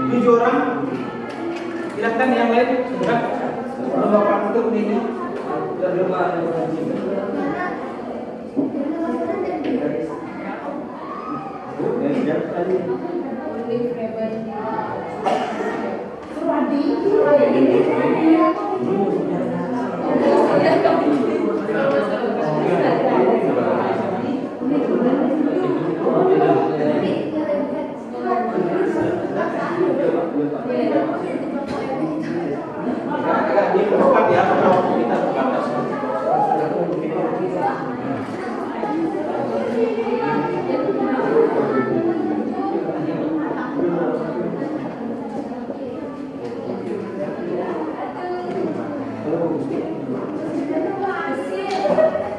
Tujuh orang, silakan yang lain segera. Kalau Bapak tutup ini, dipercepat ya, kalau kita terbatas.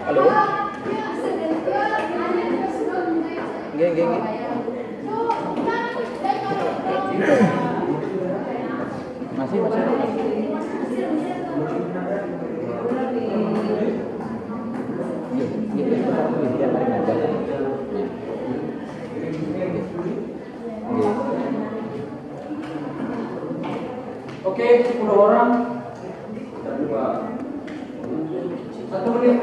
Halo. Nggih. Masih. Oke, 10 orang. 1 menit.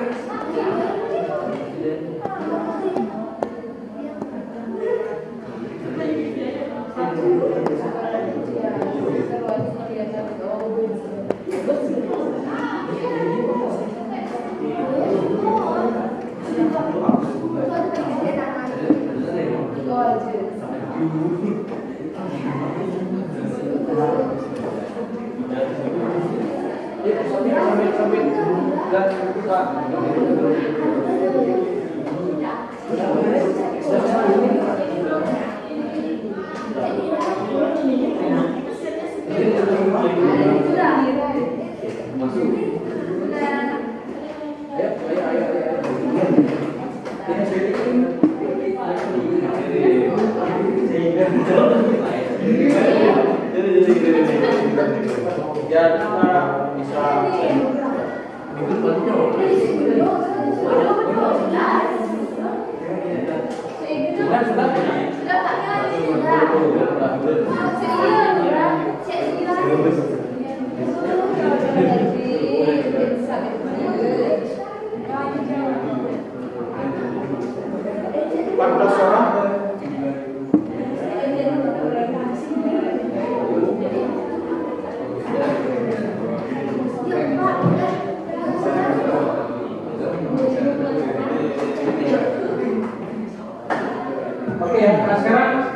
Ya, kita bisa Oke ya, nah sekarang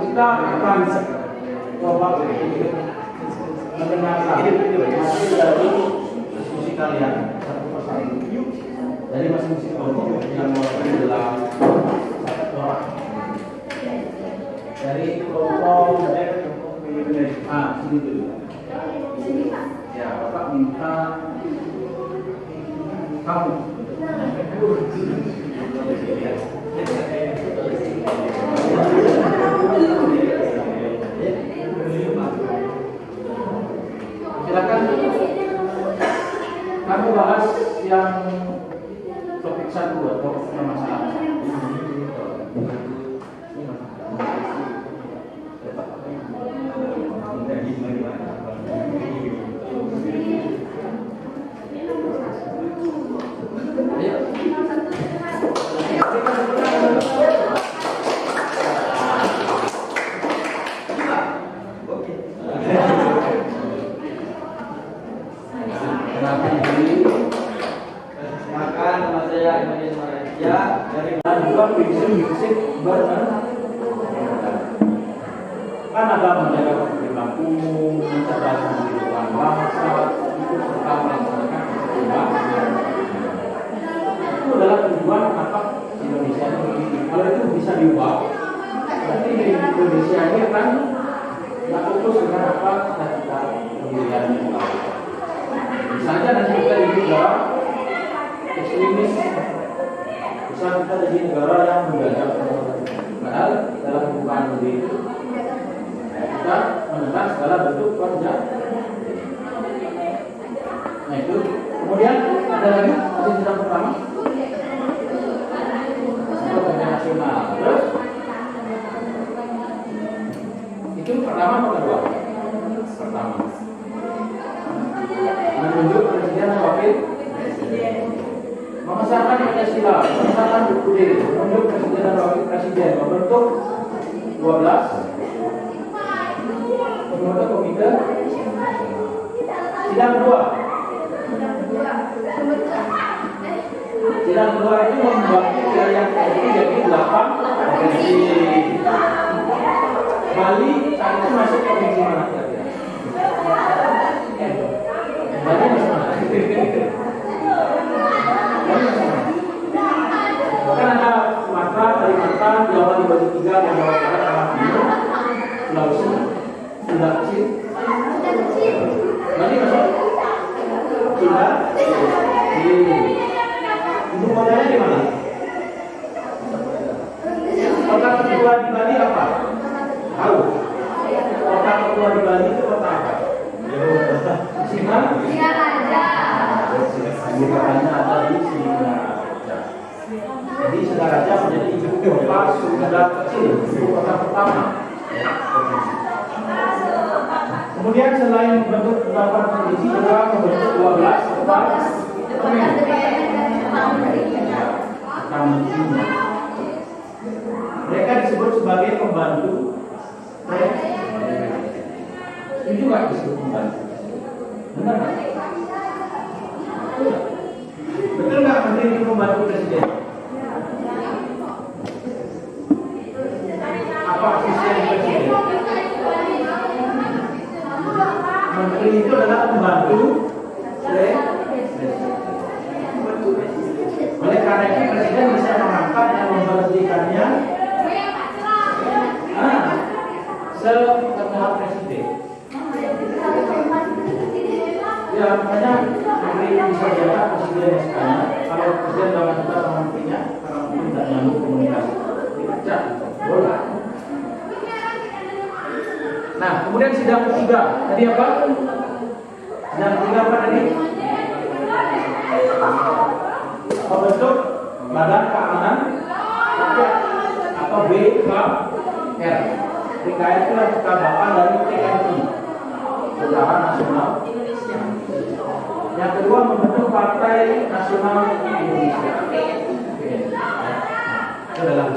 kita akan coba mendengarkan hasil dari diskusi kalian satu persatu dari masing-masing kelompok yang mewakili dalam satu orang. Dari kelompok sini dulu. Ya, Bapak minta kamu. atau masalah. Perkenalkan, nama saya Imadian Marantia dari Juga prinsip kan ada menjaga perilaku, mencerdaskan kehidupan bangsa, itu serta melaksanakan perubahan. Itu adalah tujuan apa Indonesia ini. Kalau itu bisa diubah, berarti di Indonesia ini akan tidak fokus dengan apa cita-cita pendirian kita. Misalnya nanti kita di negara ekstremis, bisa kita jadi negara yang menjajah, padahal dalam bukaan negeri itu kita menekan segala bentuk penjajah. Nah itu, kemudian ada lagi cita-cita pertama, kepentingan nasional. Terus itu pertama atau kedua? Pertama. Menunjuk presiden dan wakil presiden. Mengesahkan Pancasila, mengesahkan UUD, menunjuk presiden dan wakil presiden, membentuk 12 membentuk komite. Sidang kedua. Sidang kedua itu membagi wilayah itu jadi 8 provinsi. Bali saat itu masuk provinsi mana? Bali masuk mana? Kan ada Sumatera, Kalimantan, Jawa dibagi 3, dan Jawa Barat, Jawa Timur, Sulawesi, Sunda Kecil. Bali masuk? Sunda? Ibu kotanya di mana? Kota kedua di Bali apa? Tahu? Kota kedua di Bali itu kota apa? Singaraja. Ibu kotanya ada di Singaraja. Jadi Singaraja menjadi ibu kota Sunda Kecil, ibu kota pertama. Kemudian selain membentuk 8 provinsi juga membentuk 12 kota menteri. Mereka disebut sebagai pembantu presiden. Itu juga disebut pembantu. Benar nggak? Betul nggak menteri itu pembantu presiden? Apa asisten presiden? Menteri itu adalah pembantu presiden. Oleh karena itu presiden bisa mengangkat dan memberhentikannya setelah presiden. Ya makanya menteri bisa jaga presiden sekalian. Kalau presiden dalam kita sama menterinya, karena mungkin tidak nyambung komunikasi, dipecat, boleh. Nah kemudian sidang ketiga tadi apa? Sidang ketiga apa tadi? Membentuk Badan Keamanan Rakyat atau BKR. BKR itu adalah kebawahan dari TNI, Tentara Nasional Indonesia. Yang kedua membentuk Partai Nasional Indonesia. Itu adalah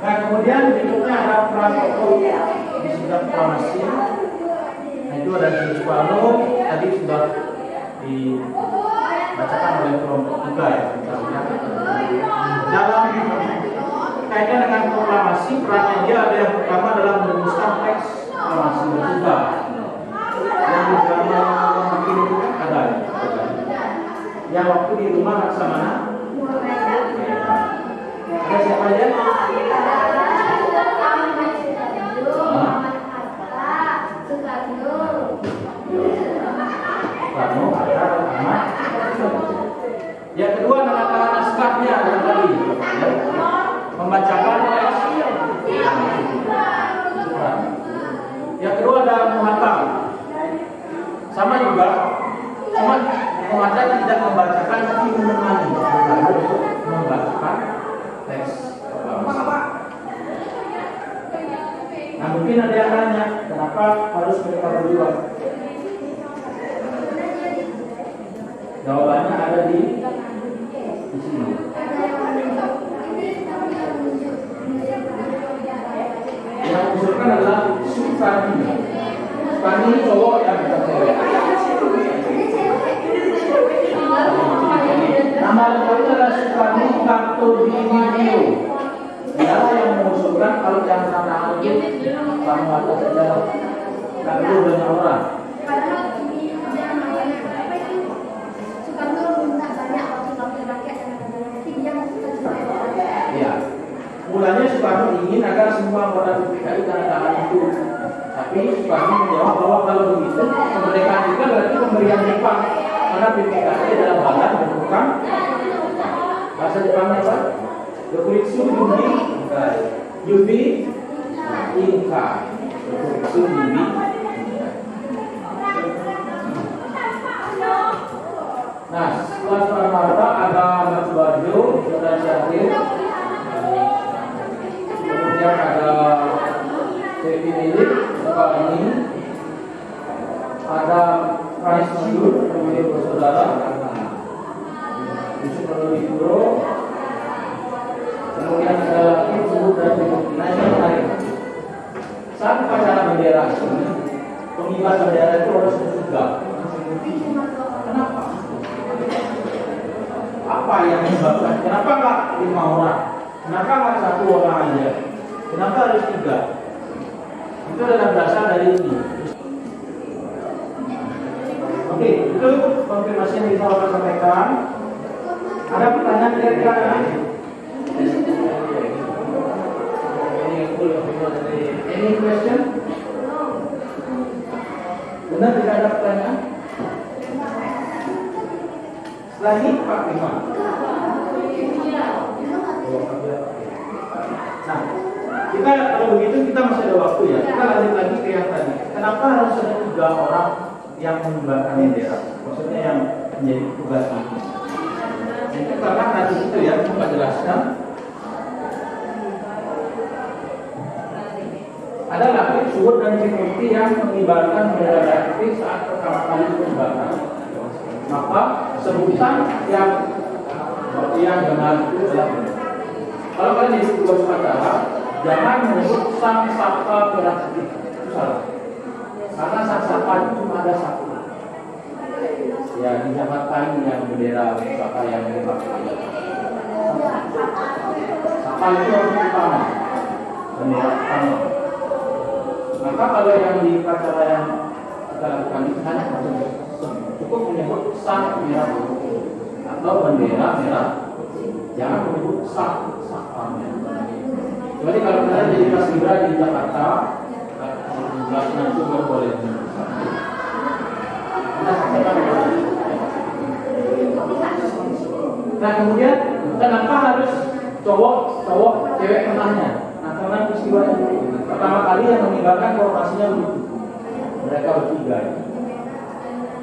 nah kemudian berikutnya ada protokol di sidang proklamasi. Nah itu ada di Soekarno tadi sudah dibacakan oleh kelompok 3 ya. Dalam kaitan dengan proklamasi, perannya dia ada yang pertama adalah merumuskan teks proklamasi bertiga. Yang pertama mungkin itu ada. Yang waktu di rumah Laksamana. Ada siapa aja? Yang kedua adalah naskahnya yang tadi membacakan teks. Yang kedua ada muhatam, sama juga Sukarni cowok ya, bukan cewek. Nama lengkapnya adalah Sukarni Kartodiningio. Dia yang mengusulkan kalau yang tanah itu kamu atas saja, nggak perlu banyak orang. Padahal ini ada namanya apa itu? Soekarno minta banyak wakil-wakil rakyat dan lain-lain, tapi dia masukkan semua orang. Ya, mulanya Soekarno ingin agar semua anggota PKI tanda tangan itu. Tapi Soekarno menjawab bahwa kalau begitu kemerdekaan juga berarti pemberian Jepang, karena PKI adalah badan dan bukan bahasa Jepangnya apa? Yokuritsu Yubi Inka. Yokuritsu Yubi. Nah, setelah Soekarno ada Mas Barjo, Saudara Syahrir, kemudian ada Devi Milik, Bapak ini, ada Prais Mandur, kemudian bersaudara, Yusuf Nurulipuro, kemudian ada Ibu dan Ibu. Nah, ini menarik. Saat upacara bendera ini, pengibar bendera itu harus bertiga. Kenapa? Apa yang menyebabkan? Kenapa nggak 5 orang? Kenapa nggak 1 orang aja? Kenapa harus 3? Itu adalah berasal dari ini. Oke, itu konfirmasi yang bisa Bapak sampaikan. Ada pertanyaan kira-kira? Any question? Benar tidak ada pertanyaan? Setelah ini Pak Bima. Nah, kita kalau begitu kita masih ada waktu ya. Kita lanjut lagi ke yang tadi. Kenapa harus ada 3 orang yang mengibarkan bendera? Maksudnya yang menjadi tugas ini. Itu karena nanti itu ya, Bapak jelaskan. Ada lagi Suhud dan Trikuti yang mengibarkan bendera merah putih saat pertama kali pengibaran. Maka sebutan yang benar itu adalah benar. Kalau kalian di tugas upacara, jangan menyebut sang saka merah putih, itu salah. Karena sang saka itu cuma ada 1. Ya, di Jakarta ini yang bendera saka yang dipakai. Saka itu yang utama, bendera utama. Maka kalau yang di upacara yang kita lakukan itu hanya cukup menyebut sang merah putih atau bendera merah, jangan menyebut sakanya. Jadi kalau kalian jadi Mas Gibran di Jakarta, nanti baru boleh. Nah, kemudian kenapa harus cowok cewek tengahnya? Nah, karena peristiwa itu pertama kali yang mengibarkan formasinya begitu. Mereka bertiga.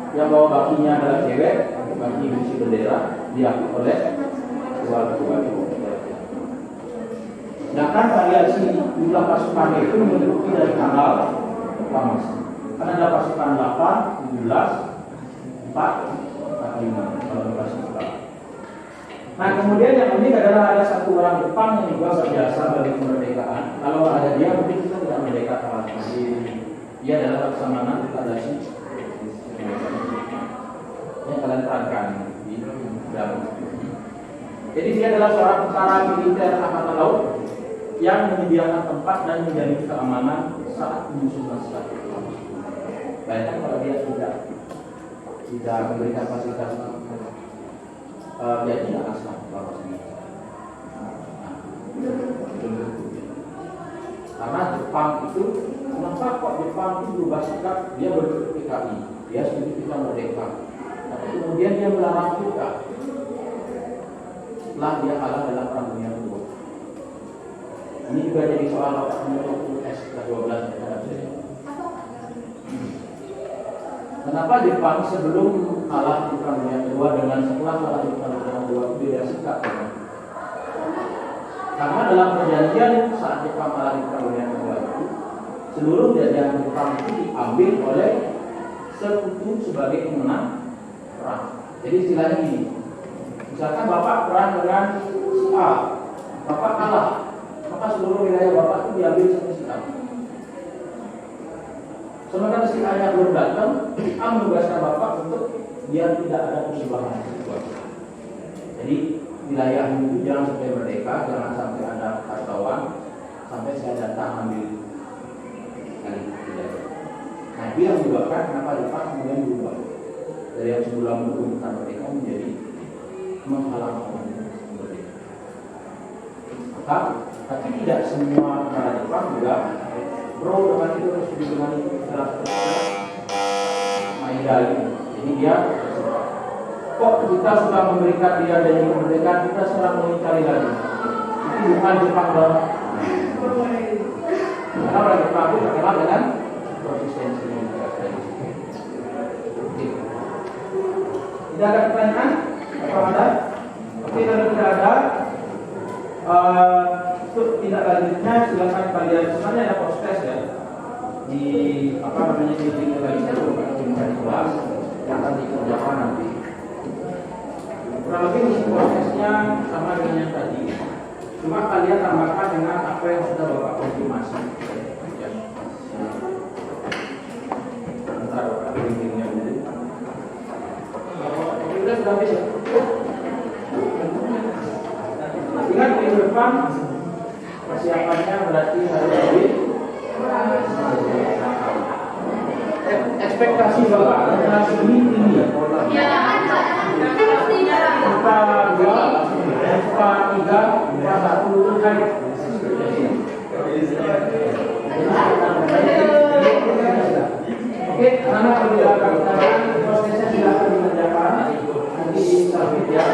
Yang bawa bakinya adalah cewek, baki berisi bendera, diakui oleh keluarga. Sedangkan variasi jumlah pasukan itu mengikuti dari tanggal proklamasi. Karena ada pasukan 8, 17, 4, 5 kalau pasukan. Nah, kemudian yang unik adalah ada 1 orang Jepang yang juga berjasa bagi kemerdekaan. Kalau ada dia mungkin kita tidak merdeka kalah. Dia adalah Laksamana Tadashi yang kalian terangkan di dalam. Jadi dia adalah seorang tentara militer angkatan laut yang menyediakan tempat dan menjamin keamanan saat menyusun naskah. Bayangkan kalau dia tidak memberikan fasilitas, dia tidak naskah. Karena Jepang itu, kenapa kok Jepang itu berubah sikap? Dia berpikir PKI, dia setuju kita merdeka. Tapi kemudian dia melarang kita setelah dia kalah dalam Perang Dunia Kedua. Ini juga jadi soal untuk S-12. Kenapa Jepang sebelum kalah di Perang Dunia Kedua dengan setelah kalah di Perang Dunia Kedua itu beda sikap? Karena dalam perjanjian saat Jepang kalah di Perang Dunia Kedua itu, seluruh jajahan Jepang itu diambil oleh sekutu sebagai pemenang perang. Jadi istilahnya ini, misalkan Bapak perang dengan si A, Bapak kalah, maka seluruh wilayah Bapak itu diambil sama si A. Sementara si ayah belum datang, menugaskan bapak untuk biar tidak ada perubahan. Jadi wilayah itu jangan sampai merdeka, jangan sampai ada hartawan, sampai saya datang ambil kali tidak. Nah itu yang menyebabkan kenapa Jepang kemudian berubah dari yang semula menguntungkan mereka menjadi menghalang merdeka. Maka tapi tidak semua negara Jepang juga bro dengan itu harus dengan itu Maeda ini. Jadi dia kok kita sudah memberikan dia janji kemerdekaan, kita sekarang mau cari lagi. Itu bukan Jepang dong. Karena orang Jepang itu terkenal dengan konsistensi. Tidak ada pertanyaan? Apa ada? Oke, kalau tidak ada, untuk tidak lanjutnya silakan kalian. Sebenarnya ada proses ya di apa namanya di lagi saya bukan kelas yang akan dikerjakan nanti. Kurang lebih isi prosesnya sama dengan yang tadi. Cuma kalian tambahkan dengan apa yang sudah bapak konfirmasi. Ya. Bentar, bapak linknya dulu. Kita sudah habis ya. Ingat minggu depan persiapannya berarti hari ini. Ekspektasi bapak adalah ini tinggi. Kita dua, kita tiga, kita satu kali. Oke, karena kalau dilakukan prosesnya silakan dikerjakan nanti submit ya.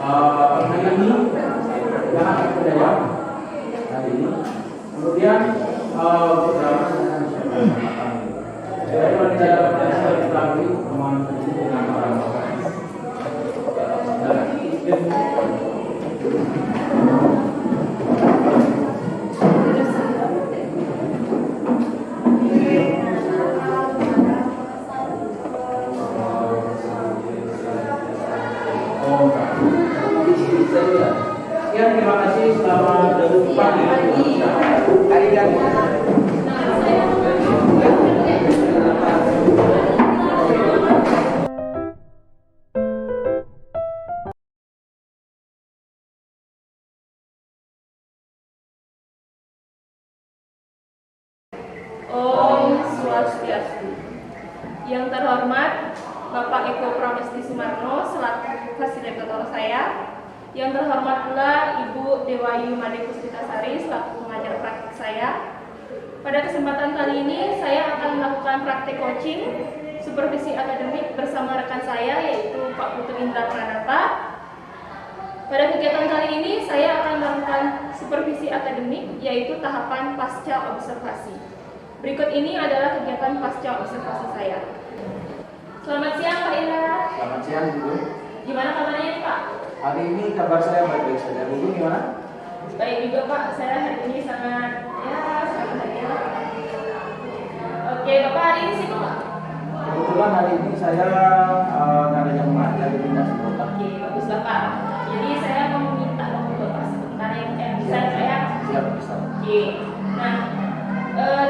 Hari ini jangan kerja hari ini. Kemudian beberapa saya wanita lagi mohon dengan orang-orang. Ya, terima kasih selamat pagi. Hari ini. Om Swastiastu. Yang terhormat Bapak Eko Pramesti Sumarno selaku fasilitator saya. Yang terhormat pula Ibu Dewayu Made Puspitasari selaku pengajar praktik saya. Pada kesempatan kali ini saya akan melakukan praktik coaching supervisi akademik bersama rekan saya yaitu Pak Putu Indra Pranata. Pada kegiatan kali ini saya akan melakukan supervisi akademik yaitu tahapan pasca observasi. Berikut ini adalah kegiatan pasca observasi saya. Selamat siang Pak Indra. Selamat siang Ibu. Gimana kabarnya Pak? Hari ini kabar saya baik-baik saja. Ibu gimana? Baik juga Pak, saya hari ini sangat bahagia. Oke Bapak hari ini sibuk Pak? Kebetulan hari ini saya nggak ada yang mengajar di dinas kota. Oke, bagus Bapak. Jadi saya mau meminta waktu Bapak sebentar yang bisa saya. Siap bisa. Oke. Nah,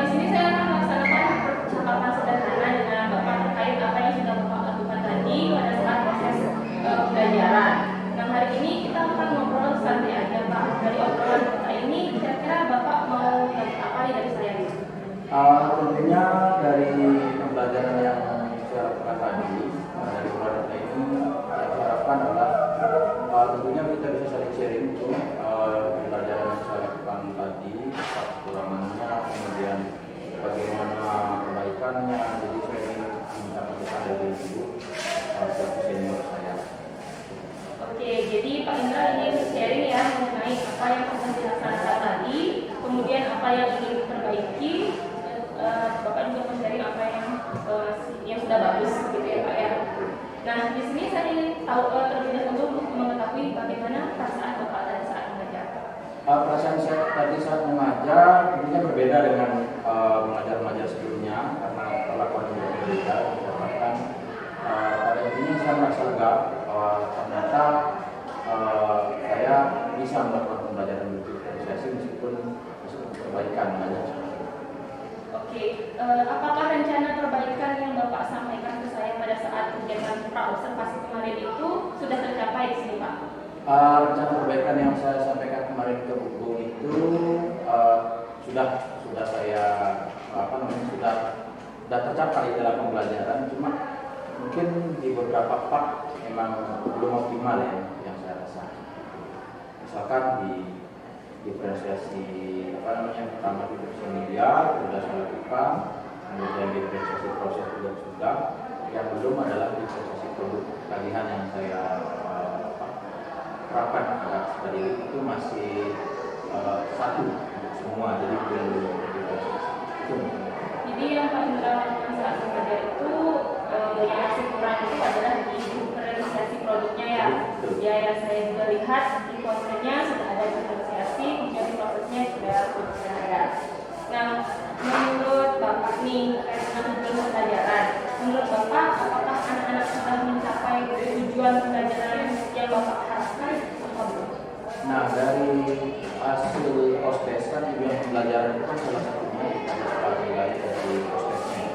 di sini saya akan melaksanakan percakapan sederhana dengan Bapak terkait apa yang sudah Bapak lakukan tadi pada saat proses pembelajaran. Nah, hari ini kita akan ngobrol santai aja Pak. Dari obrolan kita ini, kira-kira Bapak mau dapat apa nih dari saya? Tentunya dari pembelajaran yang saya lakukan tadi dari bulan ini yang saya harapkan adalah tentunya kita bisa saling sharing untuk pembelajaran yang saya lakukan tadi, kekurangannya, kemudian bagaimana perbaikannya. Jadi saya ingin minta masukan dari Ibu selaku senior saya. Oke, jadi Pak Indra ingin sharing ya mengenai apa yang sudah dilaksanakan tadi, kemudian apa yang ingin diperbaiki. Bapak juga men-sharing apa yang sudah bagus gitu ya Pak ya. Nah, di sini saya ingin tahu terlebih dahulu untuk mengetahui bagaimana perasaan Bapak pada saat mengajar. Perasaan saya tadi saat mengajar tentunya berbeda dengan mengajar-mengajar sebelumnya karena perlakuan yang berbeda. Dikatakan pada intinya saya merasa lega bahwa ternyata saya bisa melakukan pembelajaran berdiferensiasi meskipun perbaikan mengajar. Oke, apa dengan pra-observasi kemarin itu sudah tercapai di sini, Pak? Rencana perbaikan yang saya sampaikan kemarin ke Bu itu sudah saya sudah tercapai dalam pembelajaran, cuma mungkin di beberapa part memang belum optimal ya yang saya rasa. Misalkan di diferensiasi pertama diferensiasi media sudah saya lakukan, kemudian diferensiasi proses juga sudah, yang belum adalah diferensiasi produk tagihan yang saya terapkan tadi itu masih satu untuk semua, jadi belum itu. Jadi yang paling lakukan saat bekerja itu yang masih kurang itu adalah di diferensiasi produknya ya. Ya, yang saya juga lihat di kontennya sudah ada diferensiasi, kemudian di prosesnya sudah ada. Nah, menurut Bapak nih terkait dengan tujuan pembelajaran, menurut Bapak apakah anak-anak sudah mencapai tujuan pembelajaran yang Bapak harapkan atau belum? Nah, dari hasil post-test kan tujuan pembelajaran itu salah satunya kita dapat nilai dari post-testnya.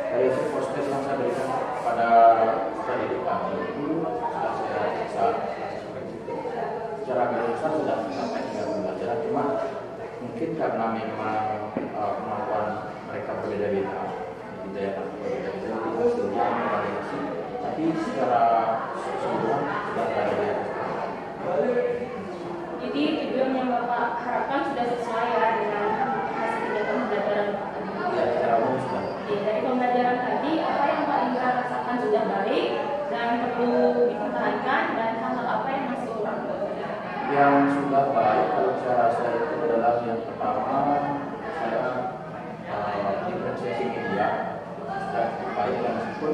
Dari hasil post-test yang saya berikan pada didik kami itu sudah saya periksa secara garis besar sudah mencapai tujuan pembelajaran, cuma mungkin karena memang kemampuan mereka berbeda-beda, daya tarik berbeda-beda, jadi hasilnya variasi, tapi secara keseluruhan sudah berada di atas. Jadi tujuan yang Bapak harapkan sudah sesuai ya dengan hasil kegiatan pembelajaran Bapak tadi. Ya, secara umum sudah. Oke, dari pembelajaran tadi apa yang Pak Indra rasakan sudah baik dan perlu dipertahankan, dan hal-hal apa yang masih kurang? Yang sudah baik kalau saya rasa itu adalah yang pertama, saya diferensiasi media sudah baik, dan meskipun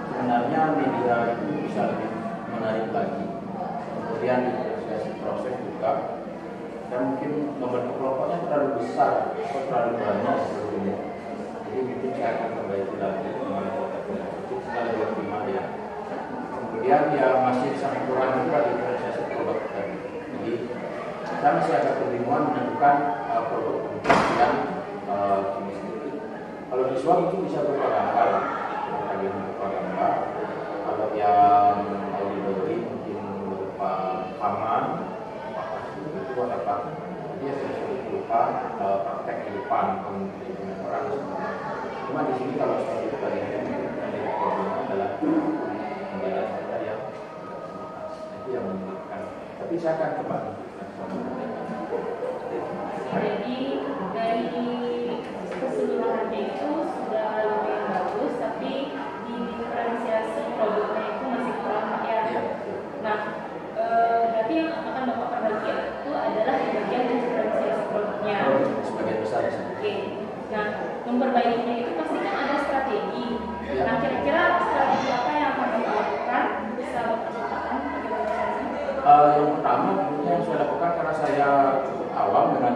sebenarnya media itu bisa lebih menarik lagi. Kemudian diferensiasi proses juga, dan mungkin nomor kelompoknya terlalu besar atau terlalu banyak sebelumnya. Jadi mungkin saya akan perbaiki lagi dengan kita lebih optimal ya. Kemudian ya masih sangat kurang juga diferensiasi produk tadi. Jadi kita masih agak kebingungan menentukan produk yang jenis itu. Kalau visual mungkin bisa berupa gambar, bagian berupa gambar. Kalau yang auditory mungkin berupa rekaman, itu apa? Jadi ya sudah berupa praktek di depan dengan orang. Cuma di sini kalau seperti itu bagiannya mungkin problemnya adalah pembelajaran kita yang itu yang menyebabkan. Tapi saya akan coba. Jadi dari keseluruhannya itu sudah lumayan bagus, tapi di diferensiasi produknya itu masih kurang Pak ya. Nah, berarti yang akan Bapak perbaiki itu adalah di bagian diferensiasi produknya. Sebagian besar. Oke. Nah, memperbaikinya itu pasti kan ada strategi. Nah, kira-kira strategi apa yang akan Bapak lakukan? Bisa Bapak ceritakan bagaimana caranya? Yang pertama tentunya yang saya lakukan karena saya cukup awam dengan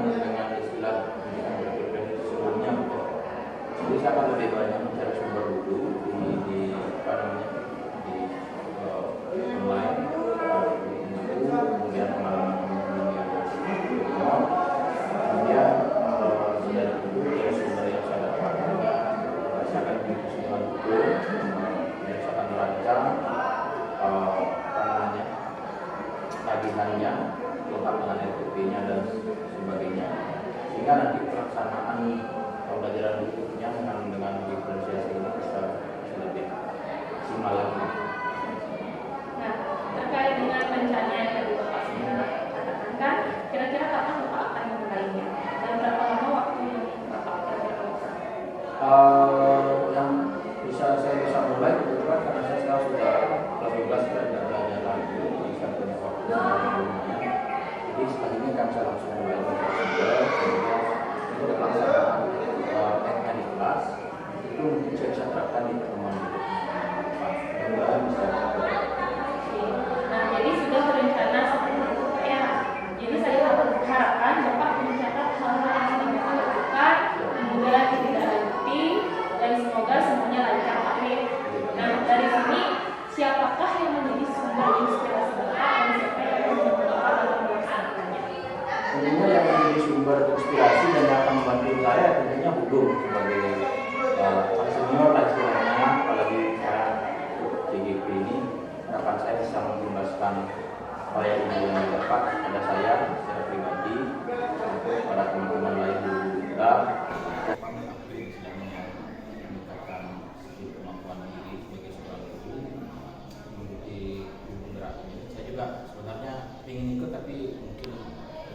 istilah pendidikan berprofesi sebelumnya. Jadi saya akan lebih banyak mencari sumber dulu di online, kemudian pengalaman kemudian dari itu dari sumber yang saya dapatkan saya akan kesimpulan betul, kemudian saya akan merancang tagihannya, lengkap dengan SOP-nya dan sebagainya, sehingga nanti pelaksanaan pembelajaran berikutnya dengan diferensiasi ini bisa lebih maksimal lagi. Nah, terkait dengan rencana yang tadi Bapak sudah katakan kan, kira-kira kapan Bapak akan memulainya? Dan berapa lama waktu yang Bapak kira-kira lakukan? Yang saya bisa mulai kebetulan karena saya sekarang sudah kelas 12 dan ada lagi, bisa punya waktu lumayan. Jadi setelah ini akan saya langsung mulai kemudian untuk pelaksanaan teknik di kelas itu mungkin saya bisa terapkan di pertemuan berikutnya. Mudah-mudahan bisa. Nah, jadi sudah berencana seperti itu ya. Jadi saya harapkan Bapak mencatat hal-hal yang sudah Bapak lakukan, kemudian ditindaklanjuti, dan semoga semuanya lancar Pak. Nah, dari sini siapakah yang menjadi sumber inspirasi Bapak dan siapa yang membantu Bapak dalam melaksanakannya? Tentunya yang menjadi sumber inspirasi dan yang akan membantu saya tentunya Hugum sebagai senior lah istilahnya, apalagi saya bisa menjelaskan apa yang dapat pada saya secara pribadi untuk para teman-teman lain juga. April sedang meningkatkan kemampuan diri sebagai seorang guru mengikuti gerakan ini. Saya juga sebenarnya ingin ikut tapi mungkin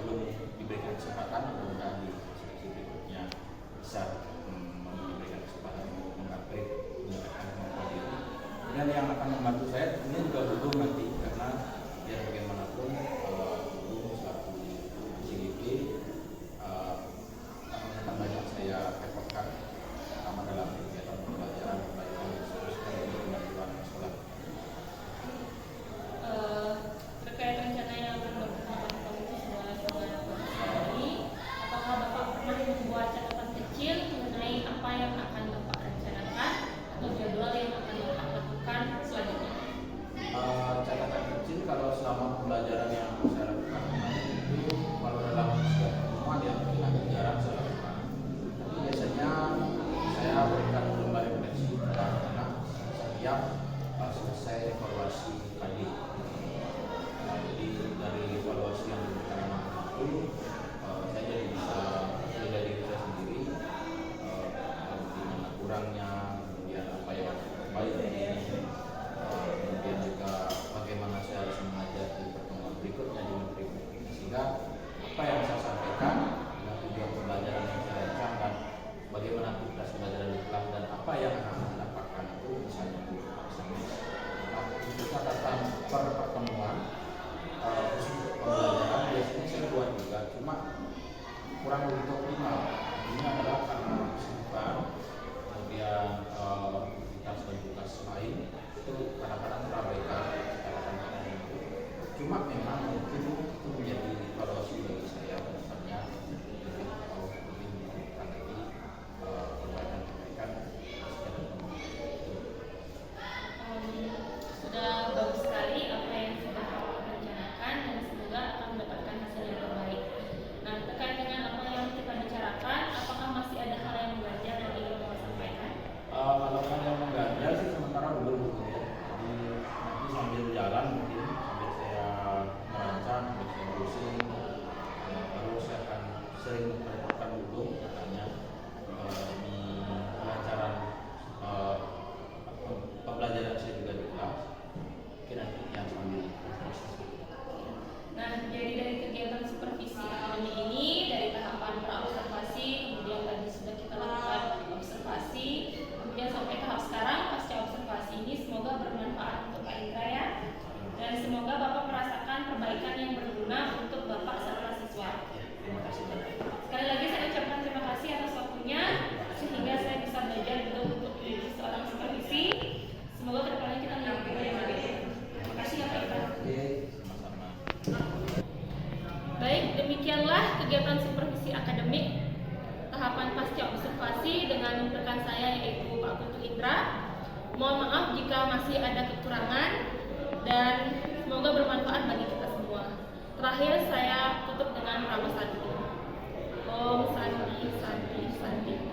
belum diberikan kesempatan, mudah-mudahan di sesi berikutnya bisa diberikan kesempatan untuk mengupgrade meningkatkan kemampuan diri. Dan yang akan membantu saya ini juga guru nanti, karena biar bagaimanapun guru selaku CGP akan banyak saya repotkan, terutama dalam kegiatan pembelajaran di kemajuan sekolah. Terkait rencana yang akan Bapak Komisi ini, apakah Bapak pernah membuat catatan kecil mengenai apa yang akan Bapak rencanakan atau jadwal yang akan Bapak lakukan selanjutnya? Catatan kecil kalau selama pembelajaran yang saya lakukan itu, kalau dalam setiap pertemuan ya mungkin agak jarang saya lakukan. Tapi biasanya saya berikan lembar refleksi kepada anak setiap selesai evaluasi tadi. Jadi dari evaluasi yang diberikan anak itu, saya jadi bisa menilai diri saya sendiri, di mana kurangnya, kemudian apa yang baik dari ini, kemudian juga bagaimana saya harus mengajar di pertemuan berikutnya, di menit berikutnya, sehingga apa yang saya sampaikan dengan tujuan pembelajaran yang saya rancangkan, bagaimana aktivitas pembelajaran di kelas dan apa yang akan saya dapatkan itu bisa dilaksanakan. Nah, untuk catatan per pertemuan khusus pembelajaran biasanya saya buat juga, cuma kurang begitu optimal. Ini adalah karena kesibukan, kemudian aktivitas dan tugas lain itu kadang-kadang terabaikan catatan itu. Cuma memang mungkin itu menjadi evaluasi bagi saya ke depannya, mungkin kalau lebih membutuhkan lagi perbaikan Sudah bagus sekali apa yang sudah Bapak rencanakan dan semoga akan mendapatkan hasil yang terbaik. Nah, terkait dengan apa yang kita bicarakan, apakah masih ada hal yang mengganjal yang ingin Bapak sampaikan? kalau hal yang mengganjal sih sementara belum. Jadi nanti sambil jalan mungkin sambil saya merancang, sambil saya browsing, baru saya akan sering menetapkan dulu katanya di pelajaran pembelajaran saya juga di kelas. Mungkin nanti yang sambil proses. Nah, jadi dari kegiatan supervisi akademi ini, dari tahapan pra-observasi, kemudian tadi sudah kita lakukan observasi, kemudian sampai tahap sekarang pasca observasi ini semoga bermanfaat untuk Pak Indra ya, dan semoga Bapak merasakan perbaikan yang berguna untuk Bapak serta siswa. Terima kasih banyak. Sekali lagi saya ucapkan terima kasih atas waktunya, sehingga saya bisa belajar juga untuk menjadi seorang supervisi. Semoga kedepannya kita menjadi guru yang lebih baik. Terima kasih ya Pak Indra. Sama-sama. Baik, demikianlah kegiatan supervisi akademik tahapan pasca observasi dengan rekan saya yaitu Pak Putu Indra. Mohon maaf jika masih ada kekurangan dan semoga bermanfaat bagi kita semua. Terakhir saya tutup dengan Rama Santi. Om Santi Santi Santi.